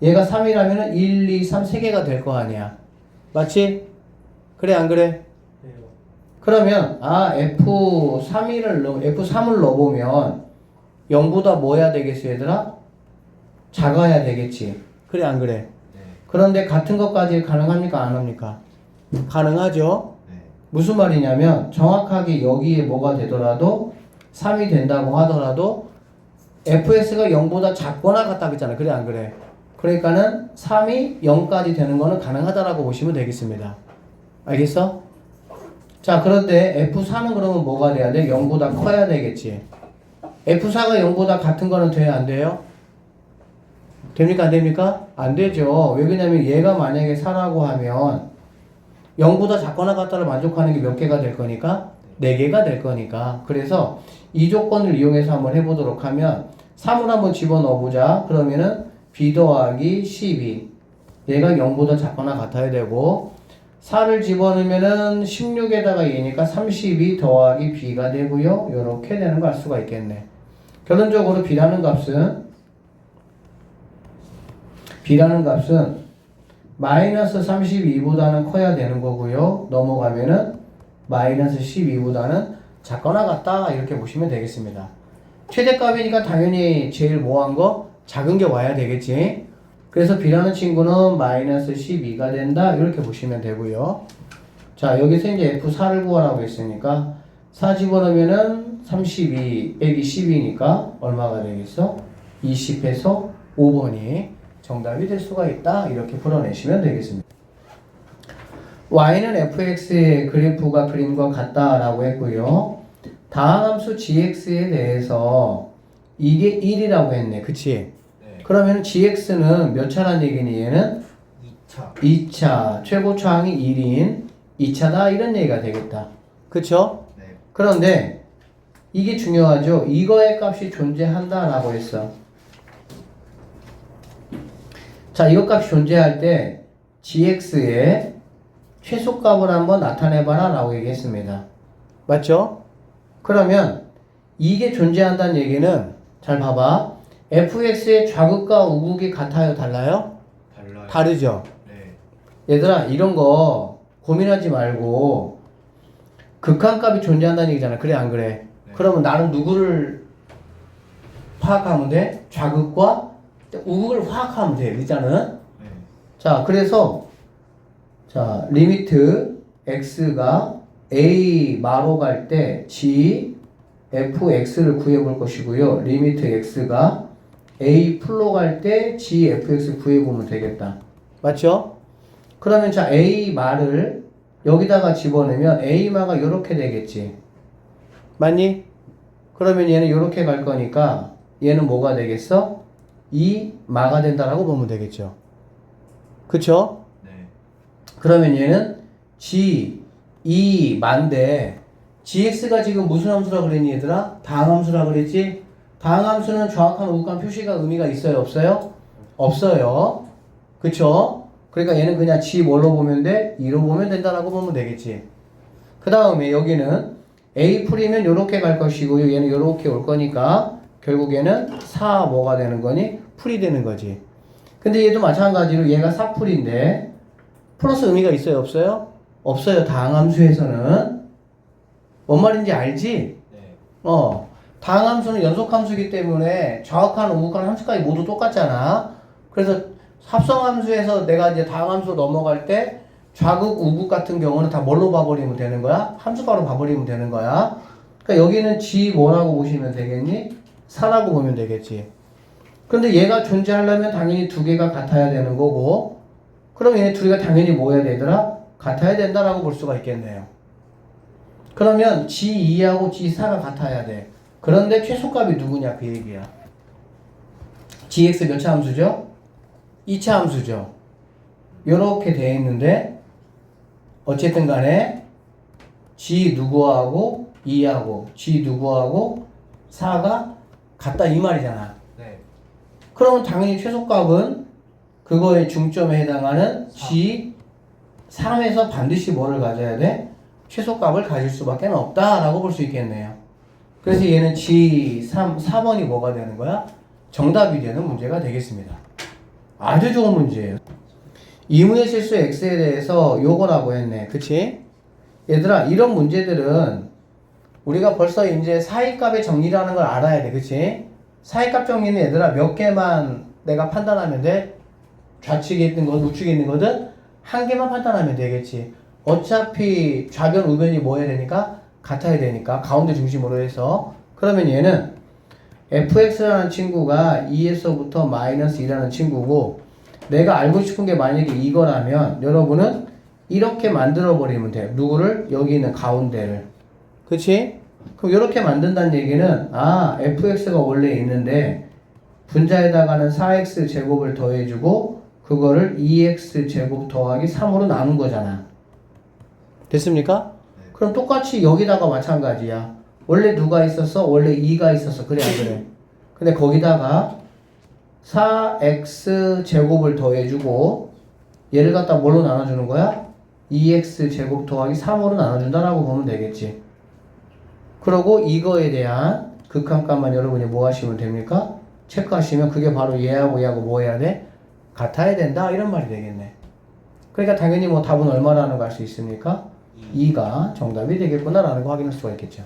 얘가 3이라면은 1, 2, 3 3개가 될 거 아니야. 맞지? 그래 안 그래? 그러면 F3을 넣어보면 0보다 뭐 해야 되겠어 얘들아? 작아야 되겠지. 그래 안 그래?
네.
그런데 같은 것까지 가능합니까 안 합니까? 가능하죠.
네.
무슨 말이냐면 정확하게 여기에 뭐가 되더라도 3이 된다고 하더라도 fx가 0보다 작거나 같다 그랬잖아. 그래 안 그래? 그러니까는 3이 0까지 되는 거는 가능하다라고 보시면 되겠습니다. 알겠어? 자, 그런데 F4는 그러면 뭐가 돼야 돼? 0보다 커야 되겠지. F4가 0보다 같은 거는 돼야 안 돼요? 됩니까? 안 됩니까? 안 되죠. 왜 그러냐면 얘가 만약에 4라고 하면 0보다 작거나 같다를 만족하는 게 몇 개가 될 거니까? 4개가 될 거니까. 그래서 이 조건을 이용해서 한번 해보도록 하면 3을 한번 집어넣어보자. 그러면은 b 더하기 12 얘가 0보다 작거나 같아야 되고 4를 집어넣으면은 16에다가 얘니까 32 더하기 b가 되고요. 요렇게 되는 걸 알 수가 있겠네. 결론적으로 b라는 값은 마이너스 32보다는 커야 되는 거고요. 넘어가면은 마이너스 12보다는 작거나 같다 이렇게 보시면 되겠습니다. 최대값이니까 당연히 제일 뭐한 거? 작은 게 와야 되겠지. 그래서 b라는 친구는 마이너스 12가 된다 이렇게 보시면 되고요. 자, 여기서 이제 f4를 구하라고 했으니까 4 집어넣으면은 32 빼기 12니까 얼마가 되겠어? 20에서 5번이 정답이 될 수가 있다 이렇게 풀어내시면 되겠습니다. y는 fx의 그래프가 그림과 같다라고 했고요. 다음 함수 gx에 대해서 이게 1이라고 했네. 그치?
네.
그러면 gx는 몇 차란 얘기니 얘는?
2차.
2차. 최고차항이 1인 2차다 이런 얘기가 되겠다. 그쵸?
네.
그런데 이게 중요하죠. 이거의 값이 존재한다라고 했어. 자, 이거 값이 존재할 때 gx에 최소값을 한번 나타내봐라 라고 얘기했습니다. 맞죠? 그러면 이게 존재한다는 얘기는 잘 봐봐. fx의 좌극과 우극이 같아요? 달라요?
달라요.
다르죠?
네.
얘들아 이런 거 고민하지 말고 극한값이 존재한다는 얘기잖아. 그래 안 그래?
네.
그러면 나는 누구를 파악하면 돼? 좌극과 우극을 파악하면 돼. 일단은.
네.
자 그래서 자 리미트 x가 a 마로 갈 때 g fx를 구해볼 것이고요. 리미트 x가 a 풀로 갈 때 g fx 구해보면 되겠다. 맞죠? 그러면 자 a 말을 여기다가 집어넣으면 a 마가 이렇게 되겠지. 맞니? 그러면 얘는 이렇게 갈 거니까 얘는 뭐가 되겠어? 2 마가 된다라고 보면 되겠죠. 그쵸?
네.
그러면 얘는 g 2 만데 gx가 지금 무슨 함수라 그랬니 얘들아? 다항함수라 그랬지? 다항함수는 정확한 우극한 표시가 의미가 있어요 없어요? 없어요. 그쵸? 그러니까 얘는 그냥 g 뭘로 보면 돼? 2로 보면 된다라고 보면 되겠지. 그 다음에 여기는 a 풀이면 요렇게 갈 것이고요. 얘는 요렇게 올 거니까 결국 얘는 4 뭐가 되는 거니? 풀이 되는 거지. 근데 얘도 마찬가지로 얘가 4풀인데 플러스 의미가 있어요 없어요? 없어요. 다항함수에서는. 뭔 말인지 알지?
네.
다항함수는 연속함수이기 때문에 좌극한 우극한 함수까지 모두 똑같잖아. 그래서 합성함수에서 내가 이제 다항함수 넘어갈 때 좌극, 우극 같은 경우는 다 뭘로 봐버리면 되는 거야? 함수가로 봐버리면 되는 거야. 그러니까 여기는 g 뭐라고 보시면 되겠니? 4라고 보면 되겠지. 그런데 얘가 존재하려면 당연히 두 개가 같아야 되는 거고, 그럼 얘네 둘이가 당연히 뭐 해야 되더라? 같아야 된다라고 볼 수가 있겠네요. 그러면 g2하고 g4가 같아야 돼. 그런데 최소값이 누구냐 그 얘기야. gx 몇 차 함수죠? 2차 함수죠. 요렇게 돼 있는데 어쨌든 간에 g 누구하고 2하고 g 누구하고 4가 같다 이 말이잖아.
네.
그러면 당연히 최소값은 그거의 중점에 해당하는 g 3에서 반드시 뭐를 가져야 돼? 최소값을 가질 수밖에 없다라고 볼 수 있겠네요. 그래서 얘는 g3 4번이 뭐가 되는 거야? 정답이 되는 문제가 되겠습니다. 아주 좋은 문제예요. 이문의 실수 x에 대해서 요거라고 했네. 그치? 얘들아 이런 문제들은 우리가 벌써 이제 사이값의 정리라는 걸 알아야 돼. 그치? 사이값 정리는 얘들아 몇 개만 내가 판단하면 돼? 좌측에 있는 것, 우측에 있는 거든 한 개만 판단하면 되겠지. 어차피 좌변, 우변이 뭐 해야 되니까? 같아야 되니까 가운데 중심으로 해서. 그러면 얘는 fx라는 친구가 2에서부터 마이너스 2라는 친구고 내가 알고 싶은 게 만약에 이거라면 여러분은 이렇게 만들어 버리면 돼. 누구를? 여기 있는 가운데를. 그치? 그럼 이렇게 만든다는 얘기는 fx가 원래 있는데 분자에다가는 4x 제곱을 더해주고 그거를 2x 제곱 더하기 3으로 나눈 거잖아. 됐습니까?
네.
그럼 똑같이 여기다가 마찬가지야. 원래 누가 있었어? 원래 2가 있었어. 그래 안 그래? 근데 거기다가 4x 제곱을 더해주고 얘를 갖다 뭘로 나눠주는 거야? 2x 제곱 더하기 3으로 나눠준다라고 보면 되겠지. 그러고 이거에 대한 극한값만 여러분이 뭐 하시면 됩니까? 체크하시면 그게 바로 얘하고 얘하고 뭐 해야 돼? 같아야 된다 이런 말이 되겠네. 그러니까 당연히 뭐 답은 얼마라는 거 알 수 있습니까? 2가 정답이 되겠구나 라는 거 확인할 수가 있겠죠.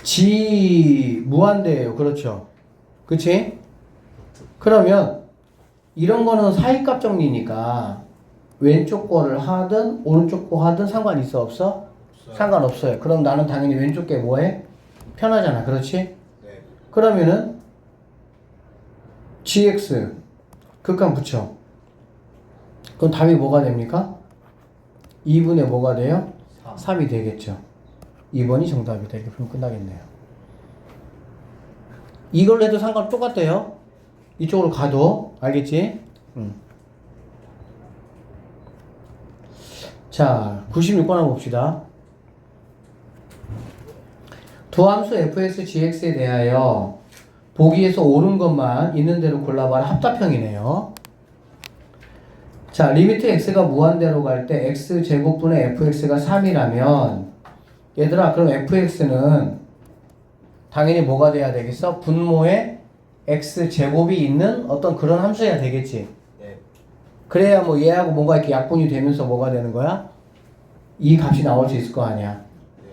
g 무한대예요. 그렇죠. 그치? 그러면 이런 거는 사이값 정리니까 왼쪽 거를 하든 오른쪽 거 하든 상관 있어 없어?
없어요.
상관없어요. 그럼 나는 당연히 왼쪽 게 뭐해? 편하잖아. 그렇지?
네.
그러면은 gx 극한 붙여. 그럼 답이 뭐가 됩니까? 2분의 뭐가 돼요?
3.
3이 되겠죠. 2번이 정답이 되게 그럼 끝나겠네요. 이걸로 해도 상관 똑같대요. 이쪽으로 가도 알겠지? 자, 96번 한번 봅시다. 두 함수 fx, gx에 대하여 보기에서 옳은 것만 있는 대로 골라봐라. 합답형이네요. 자, 리미트 x가 무한대로 갈 때 x제곱분의 fx가 3이라면 얘들아, 그럼 fx는 당연히 뭐가 돼야 되겠어? 분모에 x제곱이 있는 어떤 그런 함수여야 되겠지.
네.
그래야 뭐 얘하고 뭔가 이렇게 약분이 되면서 뭐가 되는 거야? 이 값이 나올 수 있을 거 아니야.
네.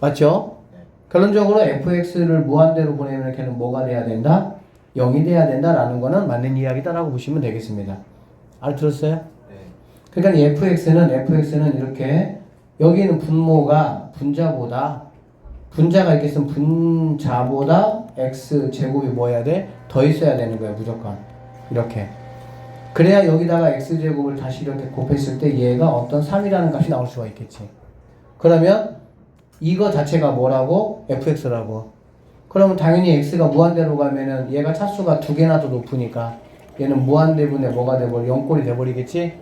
맞죠?
네.
결론적으로 fx를 무한대로 보내면 걔는 뭐가 돼야 된다? 0이 돼야 된다라는 거는 맞는 이야기다라고 보시면 되겠습니다. 알아들었어요?
네.
그러니까 이 fx는 이렇게 여기는 분모가 분자가 이렇게 있으면 분자보다 x제곱이 뭐 해야 돼? 더 있어야 되는 거야, 무조건. 이렇게. 그래야 여기다가 x제곱을 다시 이렇게 곱했을 때 얘가 어떤 3이라는 값이 나올 수가 있겠지. 그러면 이거 자체가 뭐라고? fx라고. 그러면 당연히 x가 무한대로 가면은 얘가 차수가 두 개나 더 높으니까 얘는 무한대분에 뭐가 돼버려? 0꼴이 돼버리겠지?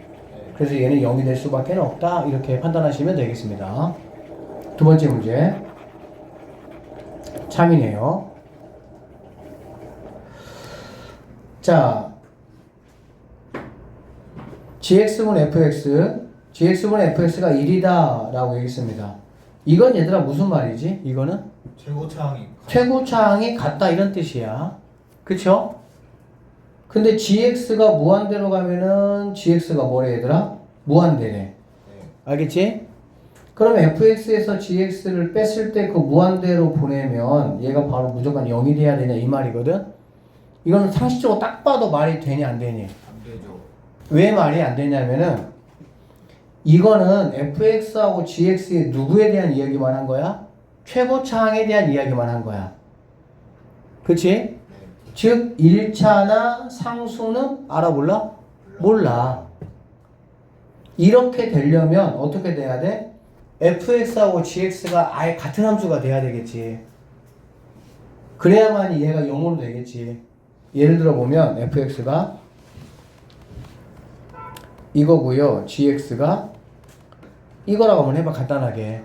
그래서 얘는 0이 될 수밖에 없다. 이렇게 판단하시면 되겠습니다. 두 번째 문제. 참이네요. 자, gx분 fx가 1이다 라고 얘기했습니다. 이건 얘들아 무슨 말이지? 이거는 최고차항이 같다 이런 뜻이야. 그쵸? 근데 gx가 무한대로 가면은 gx가 뭐래 얘들아? 무한대래.
네.
알겠지? 그럼 fx에서 gx를 뺐을 때 그 무한대로 보내면 얘가 바로 무조건 0이 돼야 되냐 이 말이거든? 이거는 상식적으로 딱 봐도 말이 되냐 안 되니?
안 되죠.
왜 말이 안 되냐면은 이거는 fx하고 gx의 누구에 대한 이야기만 한 거야? 최고차항에 대한 이야기만 한 거야. 그치?
네.
즉 1차나 상수는 알아 몰라? 몰라. 이렇게 되려면 어떻게 돼야 돼? fx하고 gx가 아예 같은 함수가 돼야 되겠지. 그래야만 얘가 0으로 되겠지. 예를 들어 보면 fx가 이거고요. gx가 이거라고 한번 해봐 간단하게.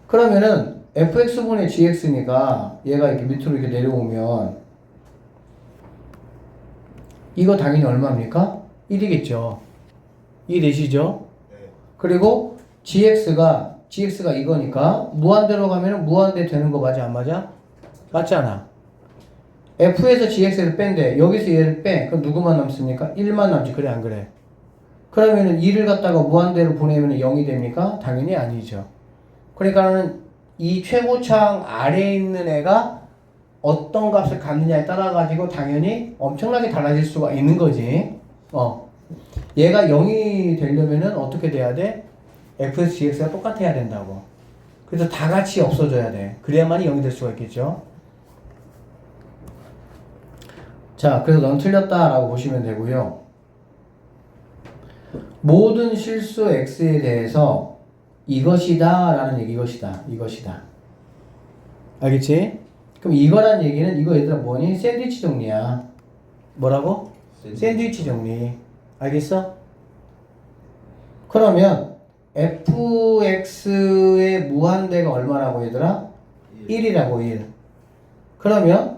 그러면은 fx분의 gx니까 얘가 이렇게 밑으로 이렇게 내려오면 이거 당연히 얼마입니까? 1이겠죠. 이해되시죠?
네.
그리고 gx가 이거니까 무한대로 가면은 무한대 되는 거 맞아 안 맞아? 맞잖아. f에서 gx를 뺀대. 여기서 얘를 빼. 그럼 누구만 남습니까? 1만 남지. 그래 안 그래? 그러면은 2를 갖다가 무한대로 보내면 0이 됩니까? 당연히 아니죠. 그러니까는 이 최고차항 아래에 있는 애가 어떤 값을 갖느냐에 따라 가지고 당연히 엄청나게 달라질 수가 있는 거지. 얘가 0이 되려면은 어떻게 돼야 돼? fx, gx가 똑같아야 된다고. 그래서 다 같이 없어져야 돼. 그래야만이 0이 될 수가 있겠죠. 자, 그래서 넌 틀렸다라고 보시면 되고요. 모든 실수 x에 대해서 이것이다 라는 얘기, 이것이다. 알겠지? 그럼 이거란 얘기는 이거 얘들아 뭐니? 샌드위치 정리야. 뭐라고? 샌드위치 정리. 알겠어? 그러면 fx의 무한대가 얼마라고 얘들아? 1이라고 1. 그러면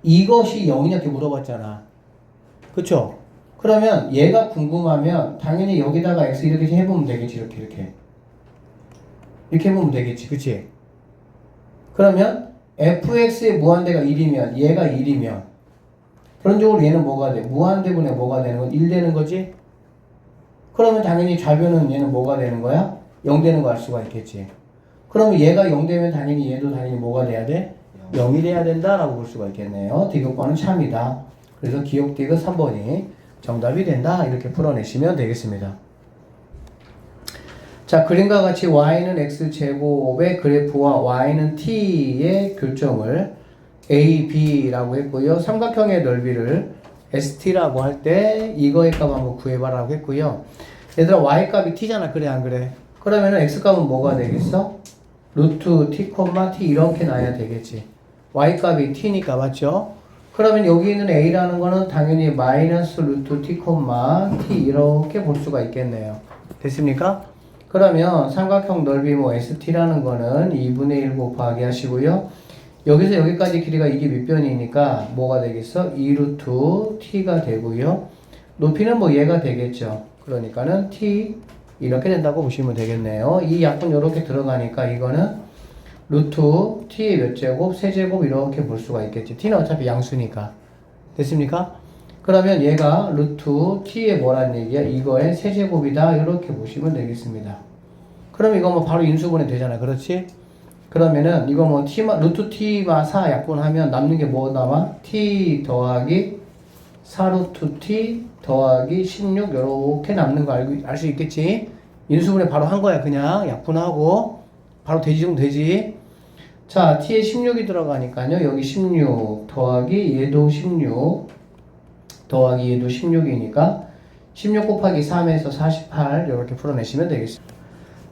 이것이 0이냐 이렇게 물어봤잖아. 그쵸? 그러면 얘가 궁금하면 당연히 여기다가 x 이렇게 해보면 되겠지. 이렇게 해보면 되겠지. 그치? 그러면 fx의 무한대가 1이면 얘가 1이면 그런적으로 얘는 뭐가 돼? 무한대분에 뭐가 되는 건 1 되는 거지? 그러면 당연히 좌변은 얘는 뭐가 되는 거야? 0 되는 거 알 수가 있겠지. 그러면 얘가 0 되면 당연히 얘도 당연히 뭐가 돼야 돼? 0이 돼야 된다라고 볼 수가 있겠네요. 디귿과는 참이다. 그래서 기억 디귿 3번이 정답이 된다. 이렇게 풀어내시면 되겠습니다. 자, 그림과 같이 y는 x제곱의 그래프와 y는 t의 교점을 a, b라고 했고요. 삼각형의 넓이를 st라고 할 때 이거의 값 한번 구해봐라고 했고요. 얘들아 y값이 t잖아. 그래 안 그래? 그러면은 x값은 뭐가 되겠어? 루트 t, t 이렇게 나야 되겠지. y값이 t니까 맞죠? 그러면 여기 있는 a라는 거는 당연히 마이너스 루트 t, t 이렇게 볼 수가 있겠네요. 됐습니까? 그러면 삼각형 넓이 뭐 st라는 거는 2분의 1 곱하기 하시고요. 여기서 여기까지 길이가 이게 밑변이니까 뭐가 되겠어? 2루트 t가 되고요. 높이는 뭐 얘가 되겠죠. 그러니까는 t 이렇게 된다고 보시면 되겠네요. 이 약분 이렇게 들어가니까 이거는 루트 t의 몇 제곱? 세제곱 이렇게 볼 수가 있겠지. t는 어차피 양수니까. 됐습니까? 그러면 얘가 루트 t의 뭐란 얘기야? 이거의 세제곱이다. 이렇게 보시면 되겠습니다. 그럼 이거 뭐 바로 인수분해 되잖아. 그렇지? 그러면은 이거 뭐 루트 t마 4 약분하면 남는 게 뭐 남아? t 더하기 4루트 t 더하기 16 이렇게 남는 거 알 수 있겠지? 인수분해 바로 한 거야. 그냥 약분하고 바로 대지면 되지. 자, t에 16이 들어가니까요. 여기 16 더하기 얘도 16 더하기 얘도 16이니까 16 곱하기 3에서 48 이렇게 풀어내시면 되겠습니다.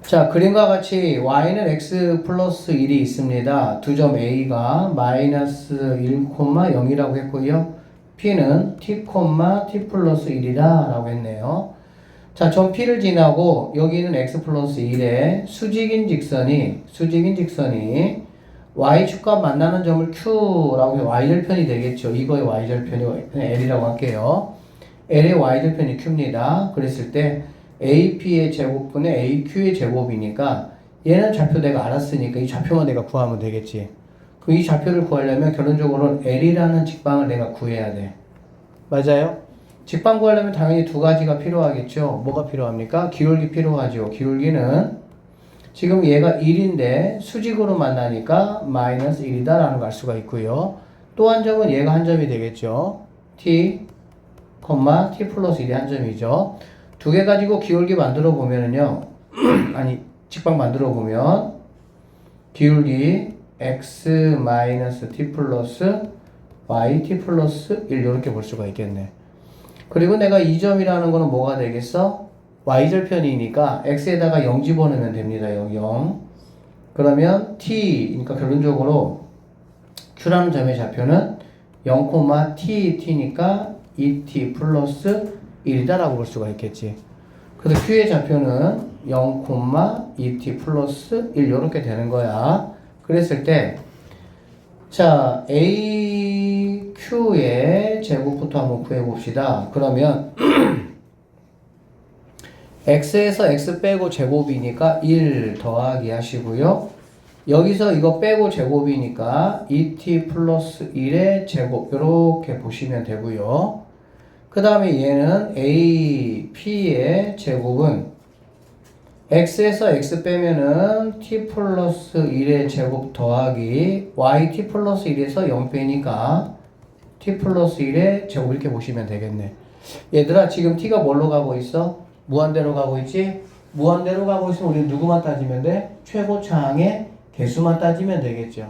자, 그림과 같이 y는 x 플러스 1이 있습니다. 두 점 a가 마이너스 1,0이라고 했고요. p는 t, t 플러스 1이다 라고 했네요. 자, 점 p를 지나고 여기는 x 플러스 1에 수직인 직선이 y축과 만나는 점을 q라고 해서 y절편이 되겠죠. 이거의 y절편이 l이라고 할게요. l의 y절편이 q입니다. 그랬을 때 AP의 제곱분의 AQ의 제곱이니까 얘는 좌표 내가 알았으니까 이 좌표만 내가 구하면 되겠지. 그럼 이 좌표를 구하려면 결론적으로는 L이라는 직방을 내가 구해야 돼. 맞아요? 직방 구하려면 당연히 두 가지가 필요하겠죠. 뭐가 필요합니까? 기울기 필요하죠. 기울기는 지금 얘가 1인데 수직으로 만나니까 마이너스 1이다 라는 걸 알 수가 있고요. 또 한 점은 얘가 한 점이 되겠죠. t, t 플러스 1이 한 점이죠. 두 개 가지고 기울기 만들어 보면은요. 아니, 직방 만들어 보면 기울기 x 마이너스 t 플러스 y t 플러스 1 이렇게 볼 수가 있겠네. 그리고 내가 이 점이라는 거는 뭐가 되겠어? y절편이니까 x에다가 0 집어넣으면 됩니다. 0. 그러면 t, 그러니까 결론적으로 q라는 점의 좌표는 0, t니까 2t 플러스 1이다라고 볼 수가 있겠지. 그래서 q의 좌표는 0, 2t 플러스 1 이렇게 되는 거야. 그랬을 때 자, AQ의 제곱부터 한번 구해봅시다. 그러면 x에서 x 빼고 제곱이니까 1 더하기 하시고요. 여기서 이거 빼고 제곱이니까 2t 플러스 1의 제곱 이렇게 보시면 되고요. 그 다음에 얘는 AP의 제곱은 x에서 x 빼면은 t 플러스 1의 제곱 더하기 yt 플러스 1에서 0 빼니까 t 플러스 1의 제곱 이렇게 보시면 되겠네. 얘들아 지금 t가 뭘로 가고 있어? 무한대로 가고 있지? 무한대로 가고 있으면 우리는 누구만 따지면 돼? 최고차항의 개수만 따지면 되겠죠.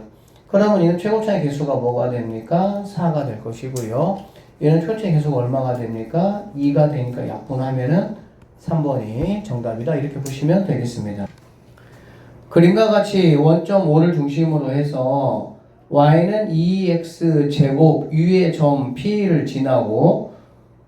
그러면 얘는 최고차항의 개수가 뭐가 됩니까? 4가 될 것이고요. 얘는 최고차항의 개수가 얼마가 됩니까? 2가 되니까 약분하면은 3번이 정답이다. 이렇게 보시면 되겠습니다. 그림과 같이 원점 5를 중심으로 해서 y는 2x 제곱 위의 점 P를 지나고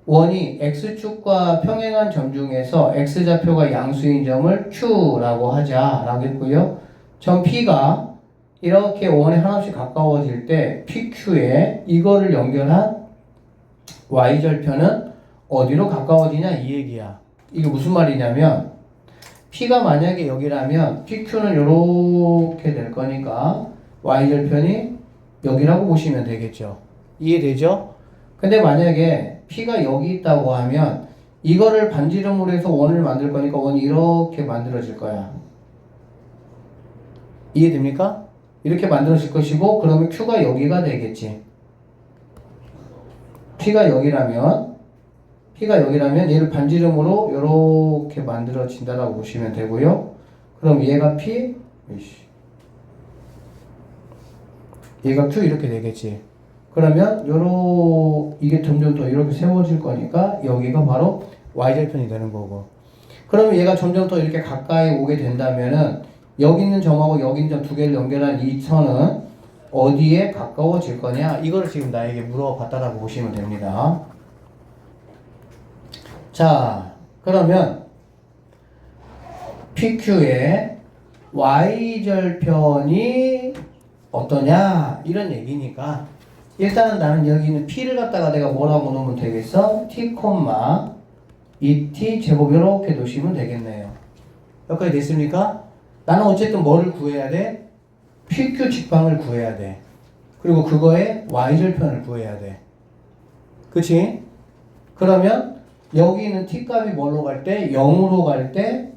원이 x축과 평행한 점 중에서 x좌표가 양수인 점을 Q라고 하자라고 했고요. 점 P가 이렇게 원에 하나씩 가까워질 때 PQ에 이거를 연결한 y절편은 어디로 가까워지냐 이 얘기야. 이게 무슨 말이냐면 P가 만약에 여기라면 PQ는 이렇게 될 거니까 y절편이 여기라고 보시면 되겠죠. 이해되죠? 근데 만약에 P가 여기 있다고 하면 이거를 반지름으로 해서 원을 만들 거니까 원이 이렇게 만들어질 거야. 이해됩니까? 이렇게 만들어질 것이고 그러면 Q가 여기가 되겠지. P가 여기라면 얘를 반지름으로 이렇게 만들어진다라고 보시면 되고요. 그럼 얘가 P, 얘가 Q 이렇게 되겠지. 그러면 이게 점점 더 이렇게 세워질 거니까 여기가 바로 y절편이 되는 거고. 그러면 얘가 점점 더 이렇게 가까이 오게 된다면은 여기 있는 점하고 여기 있는 점 두 개를 연결한 이 선은 어디에 가까워질 거냐? 이걸 지금 나에게 물어봤다라고 보시면 됩니다. 자, 그러면 PQ의 y절편이 어떠냐 이런 얘기니까 일단은 나는 여기 있는 p를 갖다가 내가 뭐라고 놓으면 되겠어? t, 2t 제곱 이렇게 놓으시면 되겠네요. 여기까지 됐습니까? 나는 어쨌든 뭐를 구해야 돼? PQ 직방을 구해야 돼. 그리고 그거의 y절편을 구해야 돼. 그치? 그러면 여기 있는 t 값이 뭘로 갈 때? 0으로 갈 때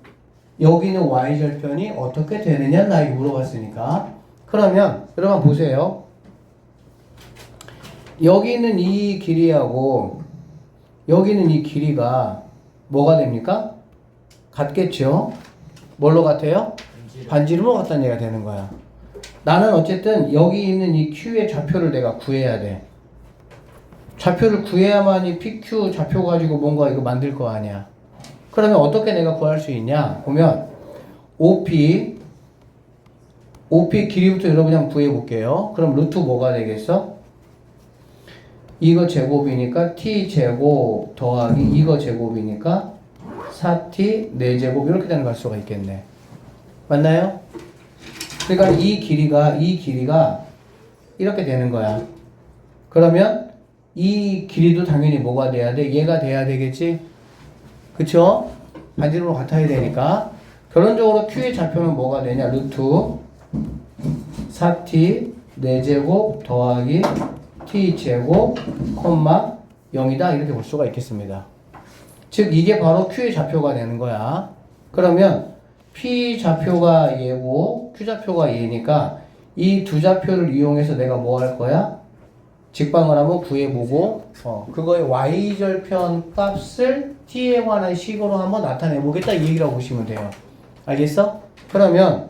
여기 있는 y절편이 어떻게 되느냐 나 이거 물어봤으니까. 그러면 여러분 보세요. 여기 있는 이 길이하고 여기 있는 이 길이가 뭐가 됩니까? 같겠죠? 뭘로 같아요? 반지름으로 같다는 얘기가 되는 거야. 나는 어쨌든 여기 있는 이 Q의 좌표를 내가 구해야 돼. 좌표를 구해야만이 PQ 좌표 가지고 뭔가 이거 만들 거 아니야. 그러면 어떻게 내가 구할 수 있냐? 보면 OP 길이부터 여러분 그냥 구해 볼게요. 그럼 루트 뭐가 되겠어? 이거 제곱이니까 t 제곱 더하기 이거 제곱이니까 4t 4제곱 이렇게 되는 걸 수가 있겠네. 맞나요? 그러니까 이 길이가 이렇게 되는 거야. 그러면 이 길이도 당연히 뭐가 돼야 돼? 얘가 돼야 되겠지? 그쵸? 반지름으로 같아야 되니까 결론적으로 Q의 좌표는 뭐가 되냐? 루트 4t 4제곱 더하기 t제곱, 0이다 이렇게 볼 수가 있겠습니다. 즉 이게 바로 Q의 좌표가 되는 거야. 그러면 P 좌표가 얘고 Q 좌표가 얘니까 이 두 좌표를 이용해서 내가 뭐 할 거야? 직방을 한번 구해보고 그거의 y절편 값을 t에 관한 식으로 한번 나타내 보겠다 이 얘기라고 보시면 돼요. 알겠어? 그러면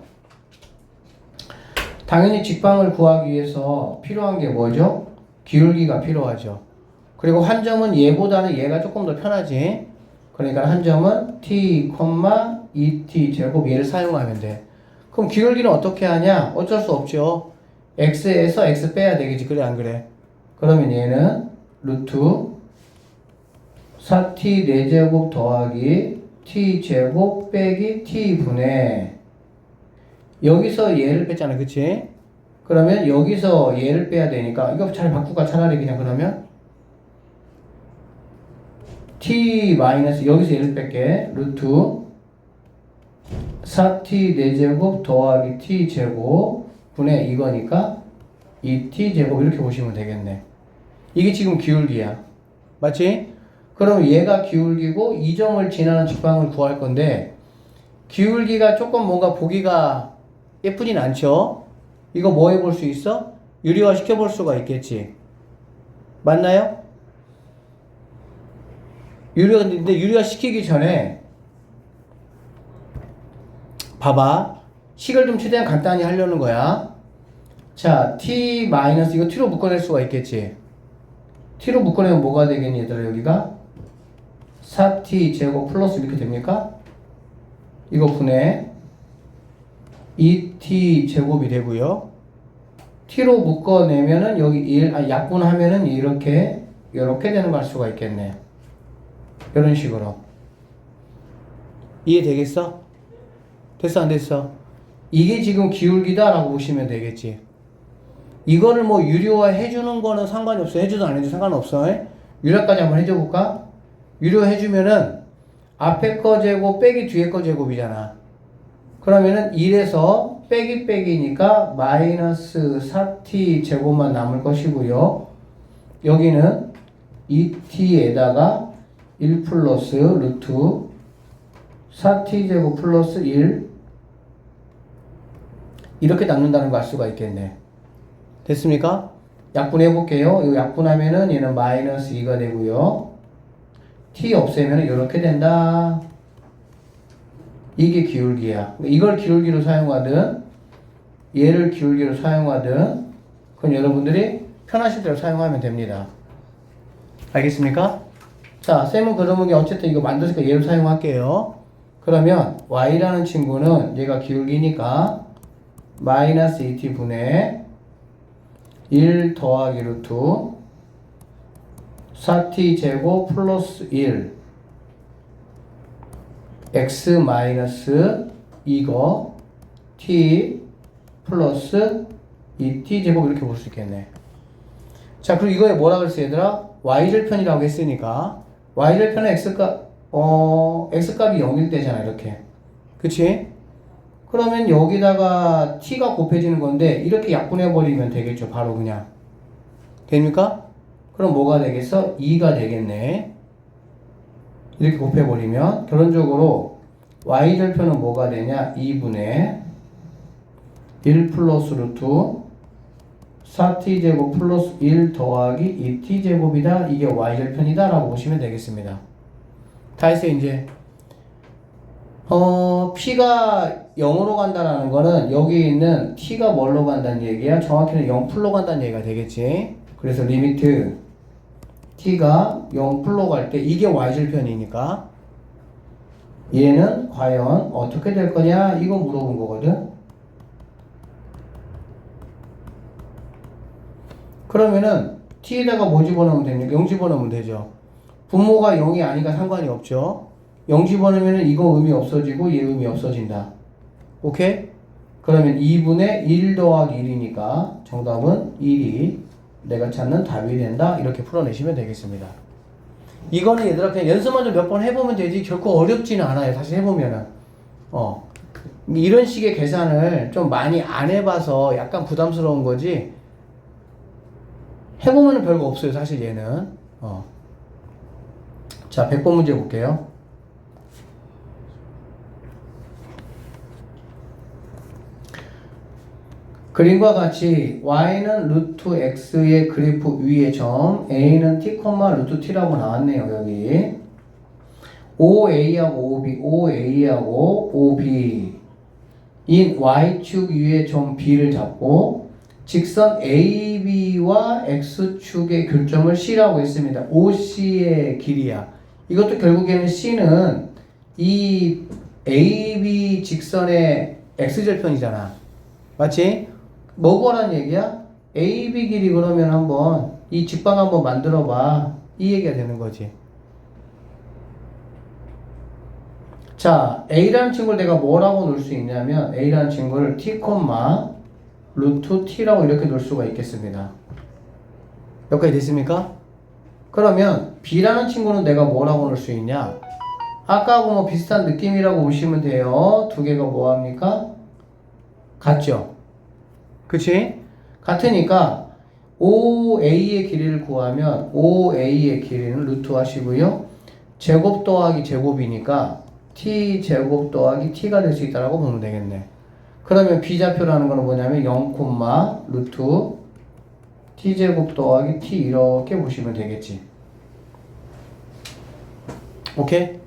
당연히 직방을 구하기 위해서 필요한 게 뭐죠? 기울기가 필요하죠. 그리고 한 점은 얘보다는 얘가 조금 더 편하지. 그러니까 한 점은 t, 2t 제곱 얘를 사용하면 돼. 그럼 기울기는 어떻게 하냐? 어쩔 수 없죠. x에서 x 빼야 되겠지. 그래 안 그래? 그러면 얘는 루트 4t 4제곱 더하기 t 제곱 빼기 t 분의 여기서 얘를 뺐잖아. 그치? 그러면 여기서 얘를 빼야 되니까 이거 잘 바꾸까 차라리 그냥 그러면 t 마이너스 여기서 얘를 뺄게. 루트 4t 4제곱 더하기 t 제곱 분의 이거니까 2t 제곱 이렇게 보시면 되겠네. 이게 지금 기울기야. 맞지? 그럼 얘가 기울기고 이 점을 지나는 직방을 구할 건데 기울기가 조금 뭔가 보기가 예쁘진 않죠? 이거 뭐 해볼 수 있어? 유리화 시켜볼 수가 있겠지. 맞나요? 근데 유리화 시키기 전에 봐봐. 식을 좀 최대한 간단히 하려는 거야. 자, t 마이너스 이거 t로 묶어낼 수가 있겠지. t로 묶어내면 뭐가 되겠니 얘들아 여기가? 4t 제곱 플러스 이렇게 됩니까? 이거 분의 2t 제곱이 되고요. t로 묶어내면은 여기 약분하면은 이렇게 되는 걸 알 수가 있겠네. 이런 식으로. 이해되겠어? 됐어 안 됐어? 이게 지금 기울기다라고 보시면 되겠지. 이거를 뭐 유료화 해주는 거는 상관이 없어. 해줘도 안 해줘도 상관없어. 유료까지 한번 해줘볼까? 유료 해주면은 앞에 거 제곱 빼기 뒤에 거 제곱이잖아. 그러면은 1에서 빼기니까 마이너스 4t 제곱만 남을 것이고요. 여기는 2t에다가 1 플러스 루트 4t 제곱 플러스 1 이렇게 남는다는 거 알 수가 있겠네. 됐습니까? 약분해 볼게요. 이거 약분하면은 얘는 마이너스 2가 되고요. t 없애면은 이렇게 된다. 이게 기울기야. 이걸 기울기로 사용하든 얘를 기울기로 사용하든 그건 여러분들이 편하실 대로 사용하면 됩니다. 알겠습니까? 자, 쌤은 그러면 어쨌든 이거 만들었으니까 얘를 사용할게요. 그러면 y라는 친구는 얘가 기울기니까 마이너스 2t 분의 1 더하기 루트 4t 제곱 플러스 1 x 마이너스 이거 t 플러스 2t제곱 이렇게 볼 수 있겠네. 자, 그리고 이거에 뭐라 그랬어 얘들아? y절편이라고 했으니까 y절편은 x값이 0일 때잖아 이렇게. 그치? 그러면 여기다가 t가 곱해지는 건데 이렇게 약분해버리면 되겠죠. 바로 그냥. 됩니까? 그럼 뭐가 되겠어? 2가 되겠네. 이렇게 곱해버리면 결론적으로 y절편은 뭐가 되냐? 2분의 1 플러스 루트 4t제곱 플러스 1 더하기 2t제곱이다. 이게 y절편이다 라고 보시면 되겠습니다. 다 했어요 이제. p가 0으로 간다라는 거는 여기 있는 t가 뭘로 간다는 얘기야? 정확히는 0풀로 간다는 얘기가 되겠지. 그래서 리미트 t가 0풀로 갈 때 이게 y절편이니까 얘는 과연 어떻게 될 거냐? 이거 물어본 거거든. 그러면은 t에다가 뭐 집어넣으면 됩니까? 0 집어넣으면 되죠. 분모가 0이 아니까 상관이 없죠. 0 집어넣으면 이거 의미 없어지고 얘 의미 없어진다. 오케이? 그러면 2분의 1 더하기 1이니까 정답은 1이 내가 찾는 답이 된다. 이렇게 풀어내시면 되겠습니다. 이거는 얘들아 그냥 연습만 좀 몇 번 해보면 되지 결코 어렵지는 않아요. 사실 해보면은. 이런 식의 계산을 좀 많이 안 해봐서 약간 부담스러운 거지 해보면 별거 없어요. 사실 얘는. 자, 100번 문제 볼게요. 그림과 같이 y는 루트 x의 그래프 위의 점 a는 t, 루트 t라고 나왔네요. 여기 OA하고 OB, OA하고 OB 인 y축 위의 점 B를 잡고 직선 AB와 X축의 교점을 C라고 했습니다. OC의 길이야. 이것도 결국에는 C는 이 AB 직선의 X절편이잖아. 맞지? 뭐 구하라는 얘기야? AB 길이 그러면 한번 이 직방 한번 만들어 봐. 이 얘기가 되는 거지. 자, A라는 친구를 내가 뭐라고 놓을 수 있냐면 A라는 친구를 T, 루트 T라고 이렇게 놓을 수가 있겠습니다. 여기까지 됐습니까? 그러면 B라는 친구는 내가 뭐라고 놓을 수 있냐? 아까하고 뭐 비슷한 느낌이라고 보시면 돼요. 두 개가 뭐합니까? 같죠? 그치? 같으니까 OA의 길이를 구하면 OA의 길이는 루트 하시고요. 제곱 더하기 제곱이니까 T제곱 더하기 T가 될 수 있다고 보면 되겠네. 그러면 B좌표라는 거는 뭐냐면 0, 루트 T제곱 더하기 T 이렇게 보시면 되겠지. 오케이?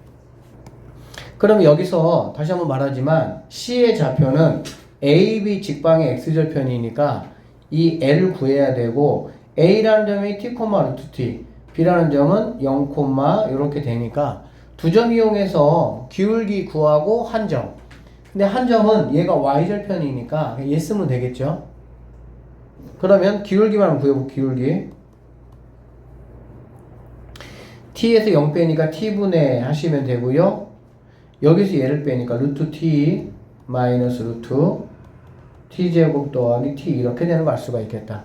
그럼 여기서 다시 한번 말하지만 C의 좌표는 AB 직방의 X절편이니까 이 L을 구해야 되고 A라는 점이 T, 루트 T B라는 점은 0, 이렇게 되니까 두 점 이용해서 기울기 구하고 한 점. 근데 한 점은 얘가 Y절편이니까 얘 쓰면 되겠죠. 그러면 기울기만 한번 구해볼게요. 기울기 T에서 0 빼니까 T분의 하시면 되고요. 여기서 얘를 빼니까 루트 T 마이너스 루트 T제곱 더하기 T 이렇게 되는 걸 알 수가 있겠다.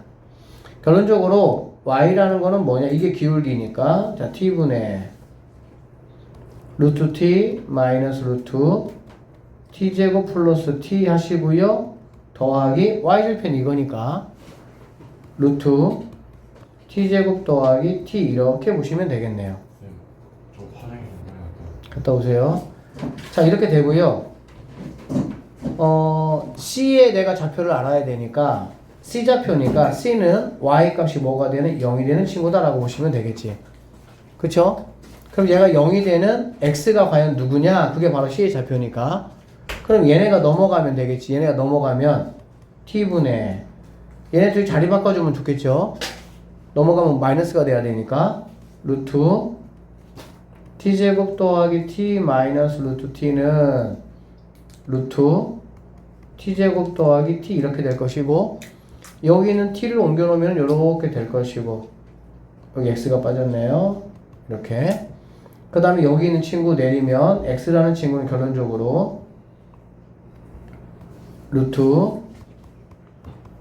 결론적으로 Y라는 거는 뭐냐? 이게 기울기니까 자 T분의 루트 T 마이너스 루트 T제곱 플러스 T 하시고요. 더하기 Y절편 이거니까 루트 T제곱 더하기 T 이렇게 보시면 되겠네요.
저 화장실 좀 다녀갈게요.
갔다 오세요. 자 이렇게 되고요. C에 내가 좌표를 알아야 되니까 C 좌표니까 C는 Y 값이 뭐가 되는 0이 되는 친구다라고 보시면 되겠지. 그쵸? 그럼 얘가 0이 되는 X가 과연 누구냐? 그게 바로 C의 좌표니까 그럼 얘네가 넘어가면 되겠지. 얘네가 넘어가면 T분의 얘네 둘이 자리 바꿔주면 좋겠죠. 넘어가면 마이너스가 돼야 되니까 루트 T제곱 더하기 T 마이너스 루트 T는 루트 T제곱 더하기 T 이렇게 될 것이고 여기는 T를 옮겨 놓으면 이렇게 될 것이고 여기 X가 빠졌네요. 이렇게 그 다음에 여기 있는 친구 내리면 X라는 친구는 결론적으로 루트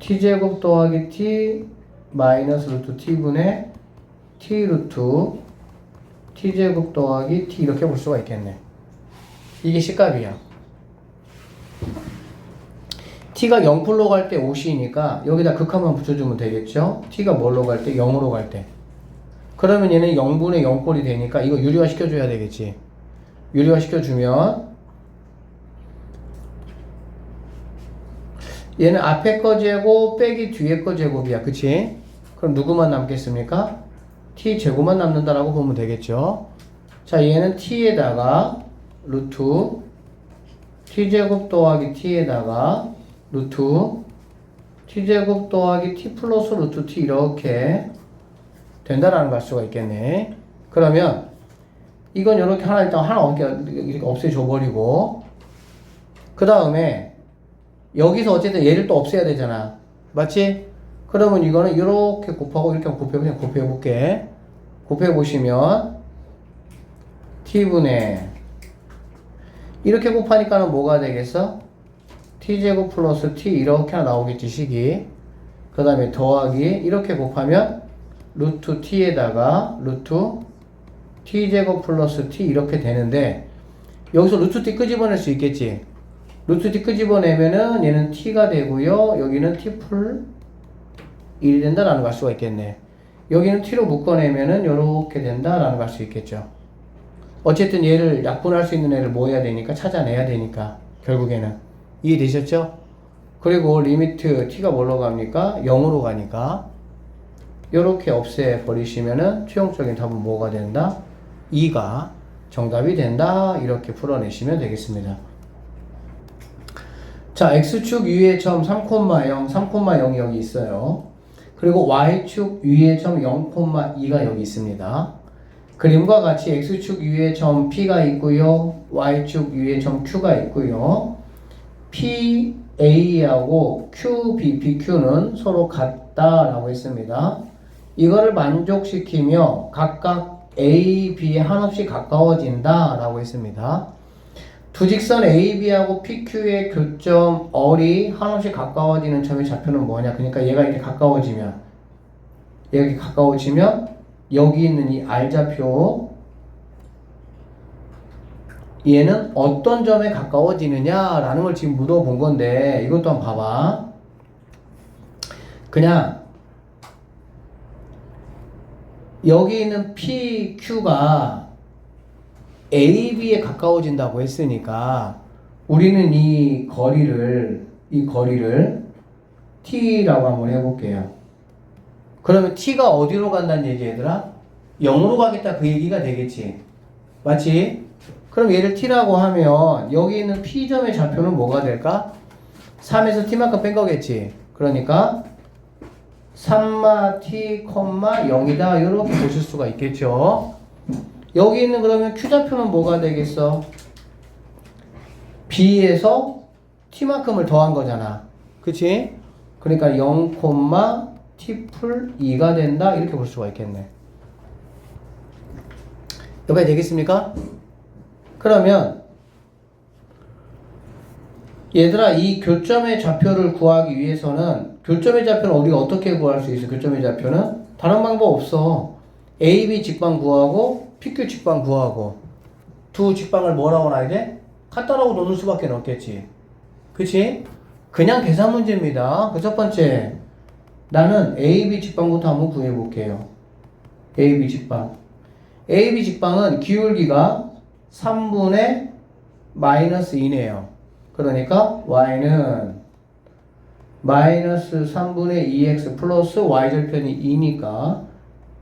t제곱 더하기 t 마이너스 루트 t분의 t 루트 t제곱 더하기 t 이렇게 볼 수가 있겠네. 이게 C값이야. t가 0풀로 갈 때 5C니까 여기다 극한만 붙여주면 되겠죠? t가 뭘로 갈 때? 0으로 갈 때. 그러면 얘는 0분의 0꼴이 되니까 이거 유리화 시켜줘야 되겠지. 유리화 시켜주면 얘는 앞에 거 제곱 빼기 뒤에 거 제곱이야. 그치? 그럼 누구만 남겠습니까? t 제곱만 남는다라고 보면 되겠죠. 자, 얘는 t에다가 루트 t제곱 더하기 t에다가 루트 t제곱 더하기 t 플러스 루트 t 이렇게 된다라는 걸 알 수가 있겠네. 그러면 이건 이렇게 하나 일단 하나 이렇게 없애줘 버리고 그 다음에 여기서 어쨌든 얘를 또 없애야 되잖아. 맞지? 그러면 이거는 이렇게 곱하고 이렇게 그냥 곱해볼게. 곱해보시면 t분의 이렇게 곱하니까는 뭐가 되겠어? t제곱 플러스 t 이렇게 하나 나오겠지 식이. 그 다음에 더하기 이렇게 곱하면 루트 t에다가 루트 t제곱 플러스 t 이렇게 되는데 여기서 루트 t 끄집어낼 수 있겠지. 루트 t 끄집어내면은 얘는 t가 되고요. 여기는 t 풀 1이 된다라는 걸 알 수가 있겠네. 여기는 t로 묶어내면은 이렇게 된다라는 걸 알 수 있겠죠. 어쨌든 얘를 약분할 수 있는 애를 뭐 해야 되니까 찾아내야 되니까 결국에는 이해되셨죠? 그리고 리미트 t가 뭘로 갑니까? 0으로 가니까 이렇게 없애버리시면은 최종적인 답은 뭐가 된다? 2가 정답이 된다. 이렇게 풀어내시면 되겠습니다. 자, x축 위의 점 3,0, 3,0이 여기 있어요. 그리고 y축 위의 점 0,2가 여기 있습니다. 그림과 같이 x축 위에 점 P가 있고요. y축 위에 점 Q가 있고요. PA하고 QB, BQ는 서로 같다라고 했습니다. 이거를 만족시키며 각각 A, B에 한없이 가까워진다라고 했습니다. 두 직선 AB하고 PQ의 교점 R이 한없이 가까워지는 점의 좌표는 뭐냐? 그러니까 얘가 이렇게 가까워지면 여기 있는 이 R좌표 얘는 어떤 점에 가까워지느냐라는 걸 지금 물어본 건데 이것도 한번 봐봐. 그냥 여기 있는 PQ가 AB에 가까워진다고 했으니까 우리는 이 거리를 T라고 한번 해볼게요. 그러면 T가 어디로 간다는 얘기 얘들아? 0으로 가겠다 그 얘기가 되겠지. 맞지? 그럼 얘를 T라고 하면 여기 있는 P점의 좌표는 뭐가 될까? 3에서 T만큼 뺀 거겠지. 그러니까 3마 T, 0이다 이렇게 보실 수가 있겠죠. 여기 있는 그러면 Q좌표는 뭐가 되겠어? B에서 T만큼을 더한 거잖아. 그치? 그러니까 0, T 풀 2가 된다 이렇게 볼 수가 있겠네. 여기까지 되겠습니까? 그러면 얘들아 이 교점의 좌표를 구하기 위해서는 교점의 좌표는 우리가 어떻게 구할 수 있어? 교점의 좌표는 다른 방법 없어. AB 직방 구하고 PQ 직방 구하고 두 직방을 뭐라고 놔야 돼? 같다라고 놓을 수밖에 없겠지. 그치? 그냥 계산 문제입니다. 그 첫 번째 나는 AB 직방부터 한번 구해볼게요. AB 직방. AB 직방은 기울기가 3분의 마이너스 2네요. 그러니까 y는 마이너스 3분의 2x 플러스 y절편이 2니까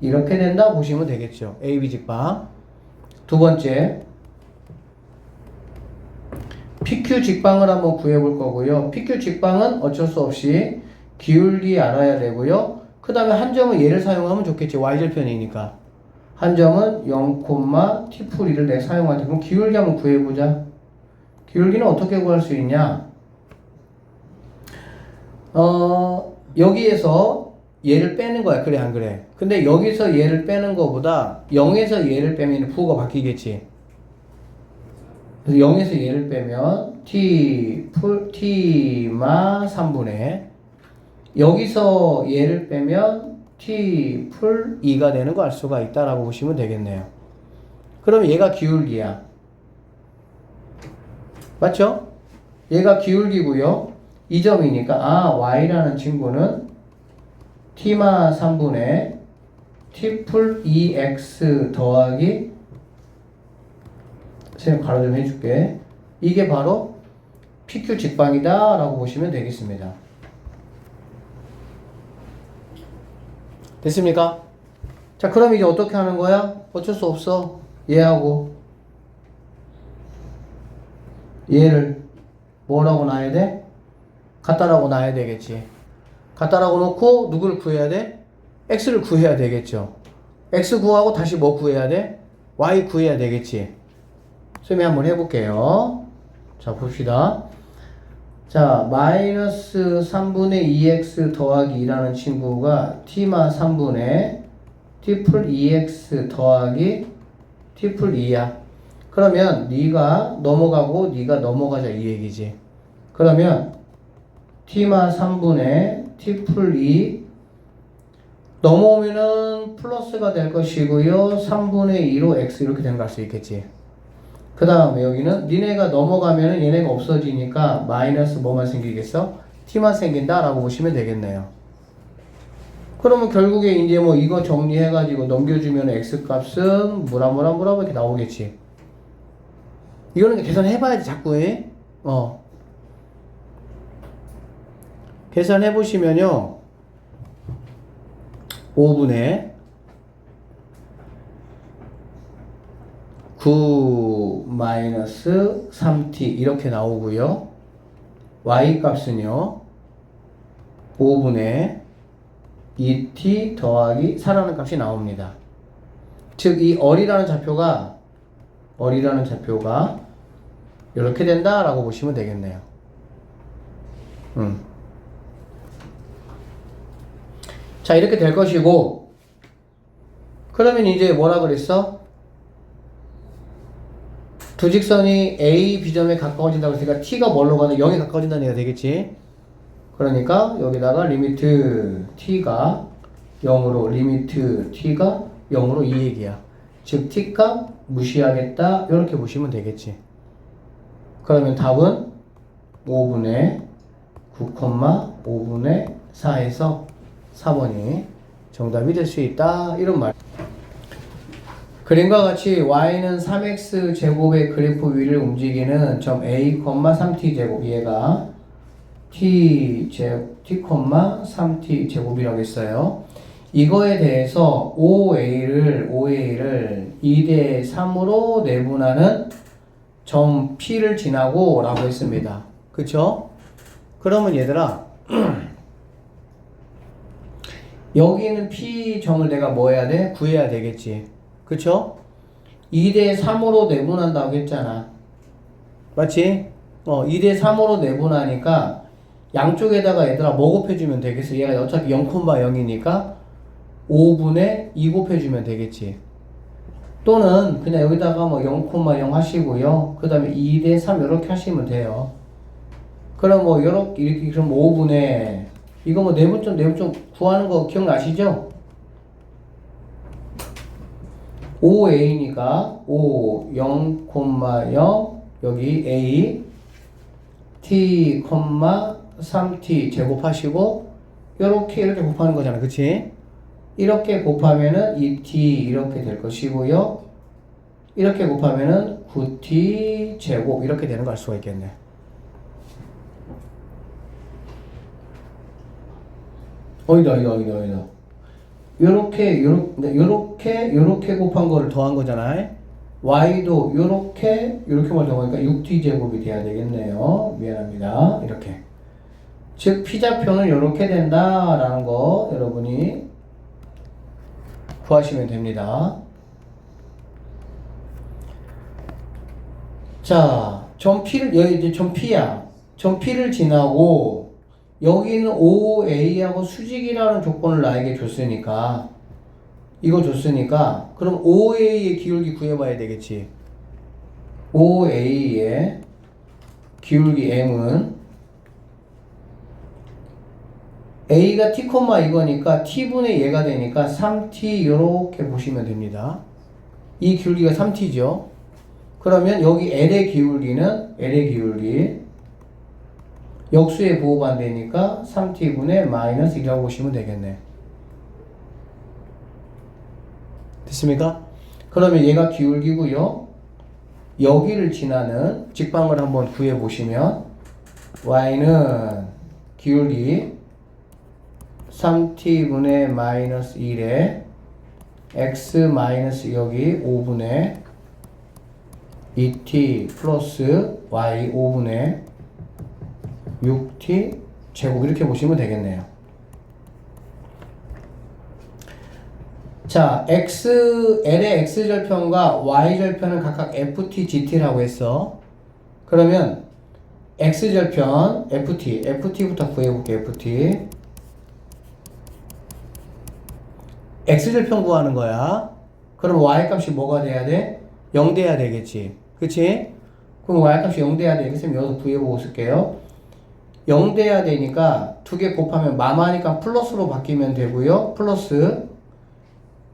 이렇게 된다 보시면 되겠죠. AB 직방. 두 번째 PQ 직방을 한번 구해볼 거고요. PQ 직방은 어쩔 수 없이 기울기 알아야 되고요. 그 다음에 한 점은 얘를 사용하면 좋겠지. y절편이니까. 한 점은 0, T풀이를 내가 사용할 때 그럼 기울기 한번 구해보자. 기울기는 어떻게 구할 수 있냐? 여기에서 얘를 빼는 거야. 그래 안 그래? 근데 여기서 얘를 빼는 거보다 0에서 얘를 빼면 부호가 바뀌겠지. 그래서 0에서 얘를 빼면 T마 3분의 여기서 얘를 빼면 t 풀 2가 되는 거 알 수가 있다라고 보시면 되겠네요. 그럼 얘가 기울기야. 맞죠? 얘가 기울기고요. 이 점이니까 y라는 친구는 t마 3분의 t 풀 2x 더하기 선생님 가로 좀 해줄게. 이게 바로 PQ 직방이다 라고 보시면 되겠습니다. 됐습니까? 자, 그럼 이제 어떻게 하는 거야? 어쩔 수 없어. 얘하고 얘를 뭐라고 놔야 돼? 같다라고 놔야 되겠지. 같다라고 놓고 누구를 구해야 돼? x를 구해야 되겠죠. x 구하고 다시 뭐 구해야 돼? y 구해야 되겠지. 선생님이 한번 해볼게요. 자, 봅시다. 자, 마이너스 3분의 2x 더하기 2라는 친구가 t마 3분의 t 풀 2x 더하기 t 풀 2야. 그러면 네가 넘어가고 네가 넘어가자 이 얘기지. 그러면 t마 3분의 t 풀 2 넘어오면은 플러스가 될 것이고요. 3분의 2로 x 이렇게 되는 거 알 수 있겠지. 그 다음에 여기는 니네가 넘어가면은 얘네가 없어지니까 마이너스 뭐만 생기겠어? t만 생긴다 라고 보시면 되겠네요. 그러면 결국에 이제 뭐 이거 정리해가지고 넘겨주면 x 값은 뭐라 이렇게 나오겠지. 이거는 계산해봐야지 자꾸 해. 계산해보시면요 5분의 9 마이너스 3t 이렇게 나오고요. y 값은요 5분의 2t 더하기 4라는 값이 나옵니다. 즉 이 어리라는 좌표가 이렇게 된다 라고 보시면 되겠네요. 자, 이렇게 될 것이고, 그러면 이제 뭐라 그랬어? 두 직선이 A, B점에 가까워진다고 했으니까 T가 뭘로 가는 0에 가까워진다는 얘기가 되겠지. 그러니까 여기다가 리미트 T가 0으로 리미트 T가 0으로 이 얘기야. 즉 T값 무시하겠다 이렇게 보시면 되겠지. 그러면 답은 5분의 9, 5분의 4에서 4번이 정답이 될 수 있다 이런 말. 그림과 같이 y는 3x 제곱의 그래프 위를 움직이는 점 a, 3t 제곱 얘가 t, 3t 제곱이라고 했어요. 이거에 대해서 5a를 2대 3으로 내분하는 점 P를 지나고 라고 했습니다. 그쵸? 그러면 얘들아 여기는 P 점을 내가 뭐 해야 돼? 구해야 되겠지. 그쵸? 2대 3으로 내분한다고 했잖아. 맞지? 2대 3으로 내분하니까 양쪽에다가 얘들아 뭐 곱해주면 되겠어? 얘가 어차피 0,0이니까 5분의 2 곱해주면 되겠지. 또는 그냥 여기다가 뭐 0,0 하시고요. 그 다음에 2대 3 이렇게 하시면 돼요. 그럼 뭐 이렇게 그럼 5분의 이거 뭐 내분점 구하는 거 기억나시죠? 5a니까 5 0,0 여기 a t, 3t 제곱하시고 이렇게 곱하는 거잖아. 그치? 이렇게 곱하면은 2t 이렇게 될 것이고요. 이렇게 곱하면은 9t 제곱 이렇게 되는 거 알 수가 있겠네. 어이다. 요렇게 곱한 거를 더한 거잖아요. y도 요렇게 말 더하니까 6t 제곱이 돼야 되겠네요. 미안합니다. 이렇게. 즉 P좌표는 요렇게 된다라는 거 여러분이 구하시면 됩니다. 자, 여기 이제 점 P야. 점 P를 지나고 여기는 5A하고 수직이라는 조건을 나에게 줬으니까 이거 줬으니까 그럼 5A의 기울기 구해봐야 되겠지. 5A의 기울기 M은 a가 t, 이거니까 t분의 얘가 되니까 3t 이렇게 보시면 됩니다. 이 기울기가 3t죠. 그러면 여기 L의 기울기 역수의 부호반대니까 3t분의 마이너스 1이라고 보시면 되겠네. 됐습니까? 그러면 얘가 기울기고요. 여기를 지나는 직방을 한번 구해보시면 y는 기울기 3t분의 마이너스 1에 x 마이너스 여기 5분의 2t 플러스 y 5분의 6t 제곱 이렇게 보시면 되겠네요. 자, L의 x절편과 y절편은 각각 ft, gt라고 했어. 그러면 x절편 ft부터 구해볼게. x절편 구하는 거야. 그럼 y값이 뭐가 돼야 돼? 0 돼야 되겠지. 그치? 그럼 y값이 0 돼야 되겠으면 여기서 구해보고 쓸게요. 0 돼야 되니까 두 개 곱하면 마마니까 플러스로 바뀌면 되고요. 플러스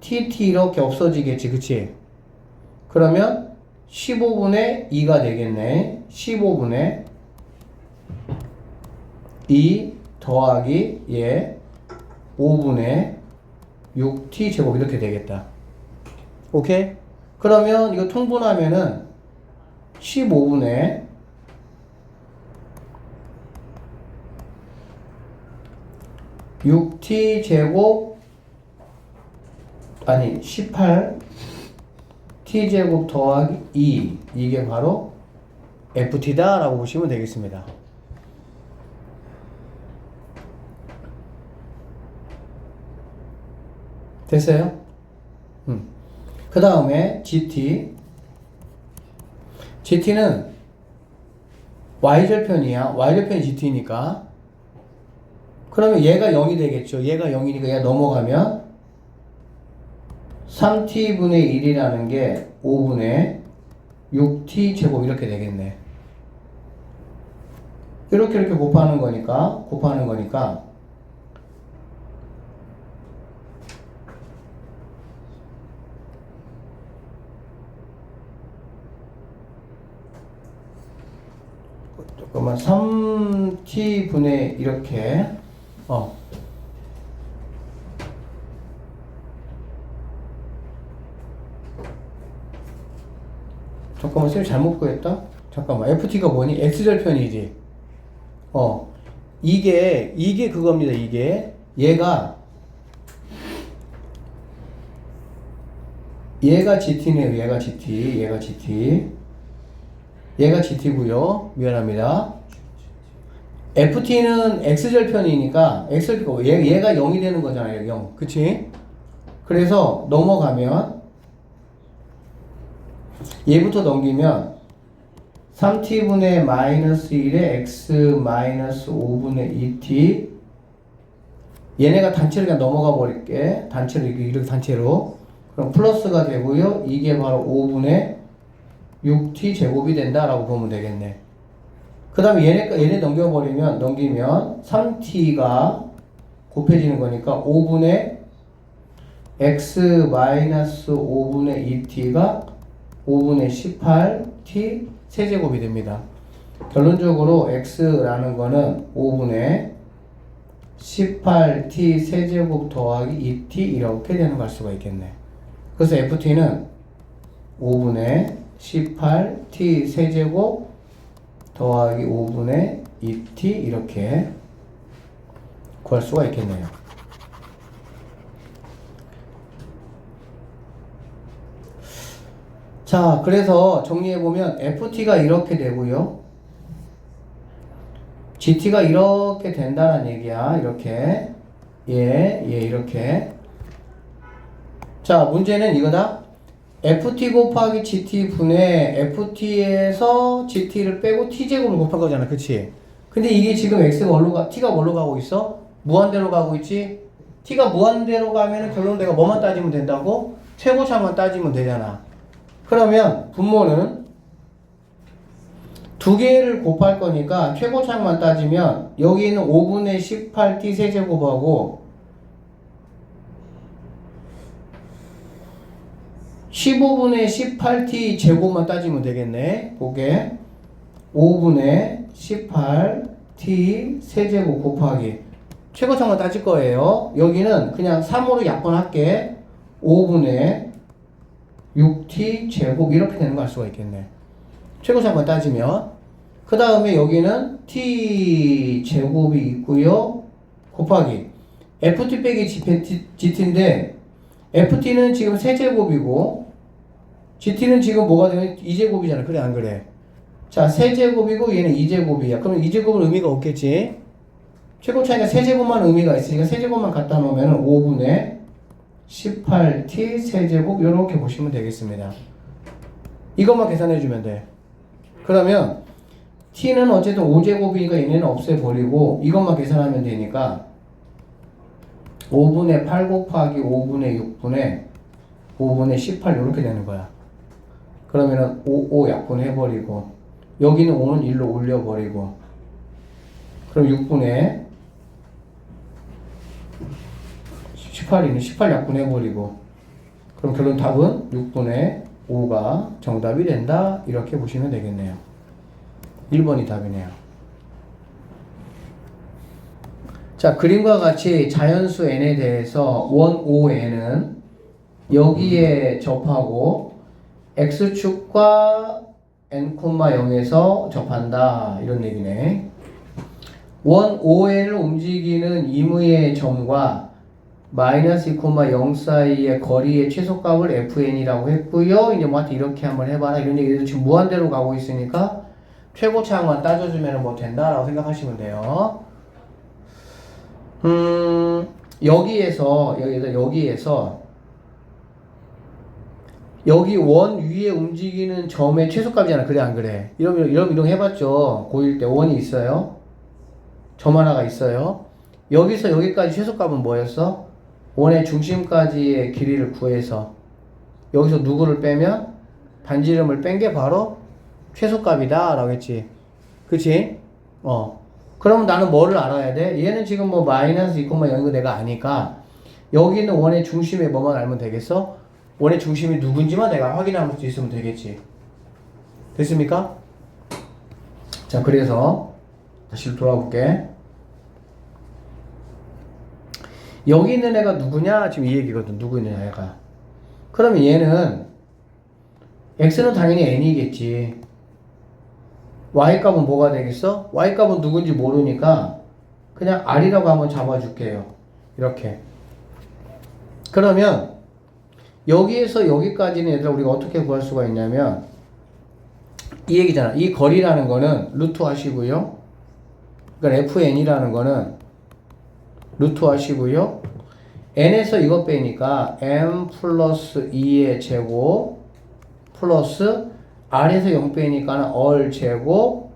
tt 이렇게 없어지겠지. 그치? 그러면 15분의 2가 되겠네. 15분의 2 더하기 얘 5분의 6t 제곱 이렇게 되겠다. 오케이? 그러면 이거 통분하면은 15분의 6t 제곱 아니 18 t 제곱 더하기 2 이게 바로 ft다 라고 보시면 되겠습니다. 됐어요? 그 다음에 GT는 y절편이야. y절편이 GT니까 그러면 얘가 0이 되겠죠. 얘가 0이니까 얘가 넘어가면 3t분의 1이라는 게 5분의 6t 제곱 이렇게 되겠네. 이렇게 곱하는 거니까 잠깐만 3t분의 이렇게 잠깐만 쌤 잘못 구했다? 잠깐만 ft가 뭐니? x절편이지. 이게 그겁니다. 얘가 GT네요. 얘가 GT고요. 미안합니다. FT는 X절편이니까 X절편 얘가 0이 되는 거잖아요. 0. 그치? 그래서 넘어가면 얘부터 넘기면 3t분의 마이너스 1에 x 마이너스 5분의 2t 얘네가 단체로 그냥 넘어가 버릴게. 단체로 이렇게 단체로 그럼 플러스가 되고요. 이게 바로 5분의 6t 제곱이 된다라고 보면 되겠네. 그 다음에 얘네 넘기면 3t가 곱해지는 거니까 5분의 x 마이너스 5분의 2t가 5분의 18t 세제곱이 됩니다. 결론적으로 x라는 거는 5분의 18t 세제곱 더하기 2t 이렇게 되는 걸 수가 있겠네. 그래서 ft는 5분의 18t 세제곱 더하기 5분의 2t 이렇게 구할 수가 있겠네요. 자, 그래서 정리해보면 ft가 이렇게 되고요. gt가 이렇게 된다는 얘기야. 이렇게. 이렇게. 자, 문제는 이거다. ft 곱하기 gt 분의 ft에서 gt를 빼고 t제곱을 곱한 거잖아. 그치? 근데 이게 지금 x가 t가 뭘로 가고 있어? 무한대로 가고 있지? t가 무한대로 가면은 결론 내가 뭐만 따지면 된다고? 최고차만 따지면 되잖아. 그러면 분모는 두 개를 곱할 거니까 최고차항만 따지면 여기 있는 5분의 18t 세제곱하고 15분의 18t 제곱만 따지면 되겠네. 보게 5분의 18t 세제곱 곱하기 최고차항만 따질 거예요. 여기는 그냥 3으로 약분할게. 5분의 6t 제곱 이렇게 되는 거 알 수가 있겠네. 최고차항만 따지면. 그 다음에 여기는 t 제곱이 있고요. 곱하기 ft 빼기 gt인데 ft는 지금 세제곱이고 gt는 지금 뭐가 되면 2제곱이잖아. 그래 안 그래? 자, 세제곱이고 얘는 2제곱이야. 그럼 2제곱은 의미가 없겠지? 최고차이가 세제곱만 의미가 있으니까 세제곱만 갖다 놓으면 5분의 18t 세제곱 이렇게 보시면 되겠습니다. 이것만 계산해 주면 돼. 그러면 t는 어쨌든 5제곱이니까 얘네는 없애버리고 이것만 계산하면 되니까 5분의 8 곱하기 5분의 6분의 18 이렇게 되는 거야. 그러면은 5 약분해버리고 여기는 5는 1로 올려버리고 그럼 6분의 18이니 18 약분해버리고 그럼 결론 답은 6분의 5가 정답이 된다. 이렇게 보시면 되겠네요. 1번이 답이네요. 자, 그림과 같이 자연수 n에 대해서 원 ON은 여기에 접하고 x축과 n,0에서 접한다. 이런 얘기네. 원 ON을 움직이는 임의의 점과 마이너스 2,0 사이의 거리의 최소값을 fn이라고 했고요. 이제 뭐한테 이렇게 한번 해봐라. 이런 얘기들 지금 무한대로 가고 있으니까 최고차항만 따져주면 뭐 된다라고 생각하시면 돼요. 여기에서 여기 원 위에 움직이는 점의 최소값이잖아. 그래 안 그래? 이런 해봤죠. 고1 때 원이 있어요. 점 하나가 있어요. 여기서 여기까지 최소값은 뭐였어? 원의 중심까지의 길이를 구해서 여기서 누구를 빼면 반지름을 뺀 게 바로 최소값이다 라고 했지. 그치? 그러면 나는 뭐를 알아야 돼? 얘는 지금 뭐 마이너스 2,0인 거 내가 아니까 여기 있는 원의 중심에 뭐만 알면 되겠어? 원의 중심이 누군지만 내가 확인할 수 있으면 되겠지. 됐습니까? 자, 그래서 다시 돌아볼게. 여기 있는 애가 누구냐? 지금 이 얘기거든. 누구 있는 애가. 그러면 얘는 x는 당연히 n이겠지. y값은 뭐가 되겠어? y값은 누군지 모르니까 그냥 r이라고 한번 잡아줄게요. 이렇게. 그러면 여기에서 여기까지는 얘들아 우리가 어떻게 구할 수가 있냐면 이 얘기잖아. 이 거리라는 거는 루트 하시고요. 그러니까 fn이라는 거는 루트 하시고요. n에서 이거 빼니까 m 플러스 2의 제곱 플러스 r에서 0 빼니까는 얼 제곱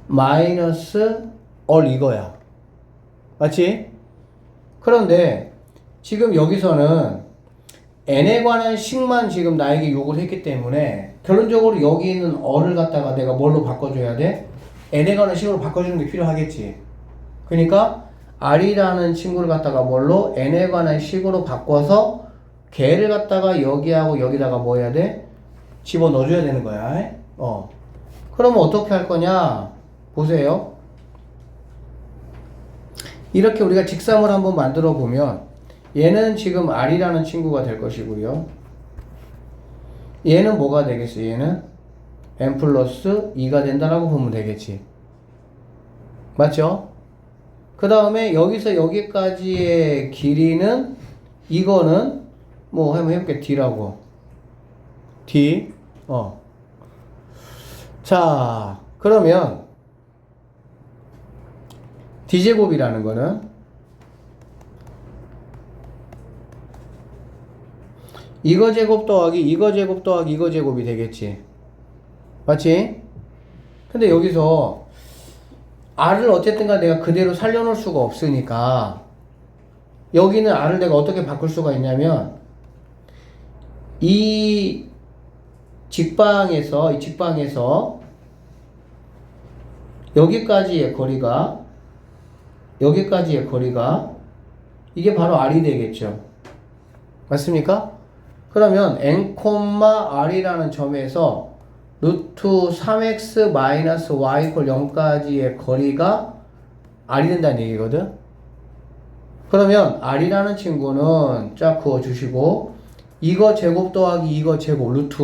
마이너스 얼 이거야. 맞지? 그런데 지금 여기서는 n에 관한 식만 지금 나에게 요구를 했기 때문에 결론적으로 여기 있는 얼을 갖다가 내가 뭘로 바꿔줘야 돼? n에 관한 식으로 바꿔주는 게 필요하겠지. 그러니까 r이라는 친구를 갖다가 뭘로? n에 관한 식으로 바꿔서 걔를 갖다가 여기하고 여기다가 뭐 해야 돼? 집어 넣어줘야 되는 거야. 그러면 어떻게 할 거냐? 보세요. 이렇게 우리가 직삼을 한번 만들어 보면 얘는 지금 r이라는 친구가 될 것이고요. 얘는 뭐가 되겠어? 얘는 n 플러스 2가 된다라고 보면 되겠지. 맞죠? 그 다음에 여기서 여기까지의 길이는 이거는 뭐 한번 해볼게. d라고. d. 자, 그러면 d제곱이라는 거는 이거 제곱 더하기 이거 제곱 더하기 이거 제곱이 되겠지. 맞지? 근데 여기서 r을 어쨌든가 내가 그대로 살려놓을 수가 없으니까 여기는 r을 내가 어떻게 바꿀 수가 있냐면 이 직방에서 여기까지의 거리가 이게 바로 R이 되겠죠. 맞습니까? 그러면 n, R이라는 점에서 루트 3x 마이너스 y 이퀄 0까지의 거리가 R이 된다는 얘기거든. 그러면 R이라는 친구는 쫙 그어주시고 이거 제곱 더하기 이거 제곱 루트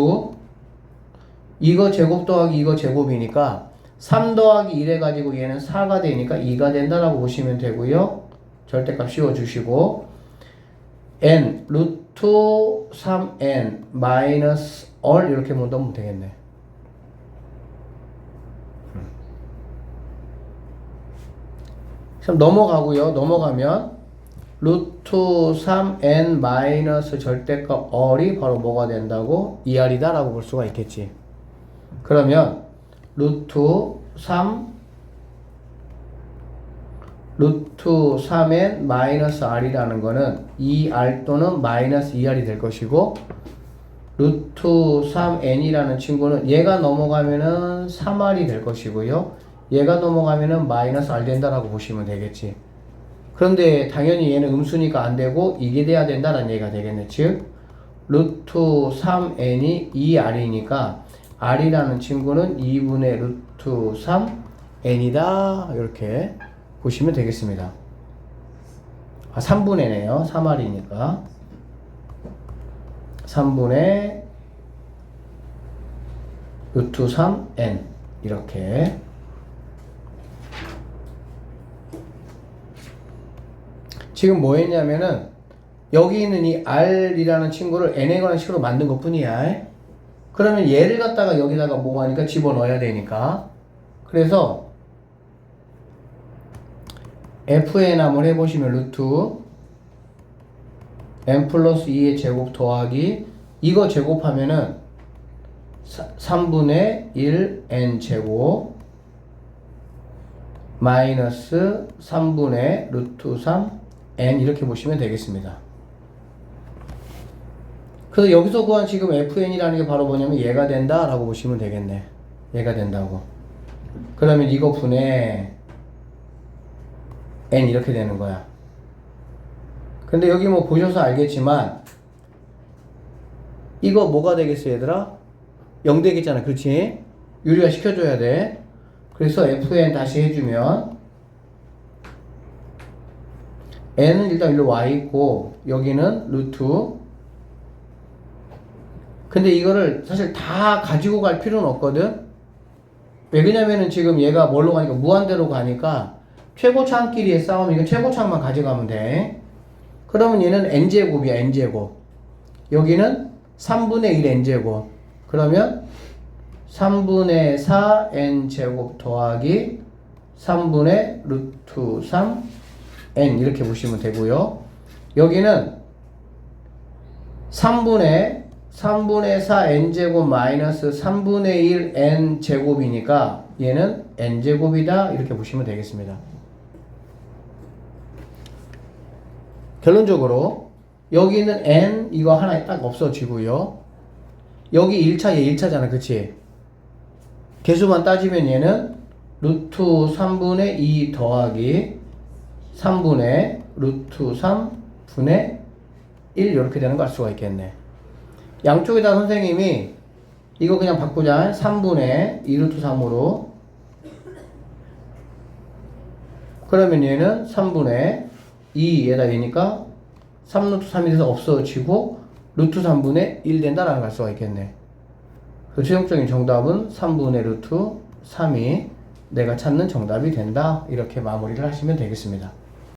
이거 제곱 더하기 이거 제곱이니까 3 더하기 1 해가지고 얘는 4가 되니까 2가 된다라고 보시면 되고요. 절대값 씌워주시고 n 루트 3n 마이너스 얼 이렇게 넣으면 되겠네. 그럼 넘어가고요. 넘어가면 루트 3n 마이너스 절대값 얼이 바로 뭐가 된다고? 2r이다 라고 볼 수가 있겠지. 그러면 루트 3n 마이너스 r이라는 거는 2r 또는 마이너스 2r이 될 것이고 루트 3n이라는 친구는 얘가 넘어가면은 3r이 될 것이고요. 얘가 넘어가면은 마이너스 r 된다라고 보시면 되겠지. 그런데 당연히 얘는 음수니까 안 되고 이게 돼야 된다는 얘기가 되겠네. 즉 루트 3n이 2r이니까 r이라는 친구는 2분의 루트 3n이다 이렇게 보시면 되겠습니다. 3분의네요. 3r이니까 3분의 루트 3n 이렇게. 지금 뭐 했냐면은 여기 있는 이 r이라는 친구를 n에 관한 식으로 만든 것 뿐이야. 그러면 얘를 갖다가 여기다가 뭐 하니까 집어넣어야 되니까. 그래서 fn 한번 해보시면 루트 n 플러스 2의 제곱 더하기 이거 제곱하면은 3분의 1 n 제곱 마이너스 3분의 루트 3 n 이렇게 보시면 되겠습니다. 그래서 여기서 구한 지금 fn이라는 게 바로 뭐냐면 얘가 된다 라고 보시면 되겠네. 얘가 된다고. 그러면 이거 분의 n 이렇게 되는 거야. 근데 여기 뭐 보셔서 알겠지만 이거 뭐가 되겠어 얘들아? 0 되겠잖아. 그렇지? 유리화 시켜줘야 돼. 그래서 fn 다시 해주면 n은 일단 일로 와 있고 여기는 루트. 근데 이거를 사실 다 가지고 갈 필요는 없거든. 왜 그러냐면은 지금 얘가 뭘로 가니까 무한대로 가니까 최고차항끼리의 싸움 이거 최고차항만 가져가면 돼. 그러면 얘는 n제곱이야. n제곱. 여기는 3분의 1 n제곱. 그러면 3분의 4 n제곱 더하기 3분의 루트 3 n 이렇게 보시면 되고요. 여기는 3분의 4 n제곱 마이너스 3분의 1 n제곱이니까 얘는 n제곱이다 이렇게 보시면 되겠습니다. 결론적으로 여기 있는 n 이거 하나 딱 없어지고요. 여기 1차 얘 1차잖아. 그치? 개수만 따지면 얘는 루트 3분의 2 더하기 3분의 루트 3분의 1 이렇게 되는 걸 알 수가 있겠네. 양쪽에다 선생님이 이거 그냥 바꾸자. 3분의 2 루트 3으로. 그러면 얘는 3분의 2에다 얘니까 3 루트 3이 돼서 없어지고 루트 3분의 1 된다라는 걸 알 수가 있겠네. 그 최종적인 정답은 3분의 루트 3이 내가 찾는 정답이 된다. 이렇게 마무리를 하시면 되겠습니다.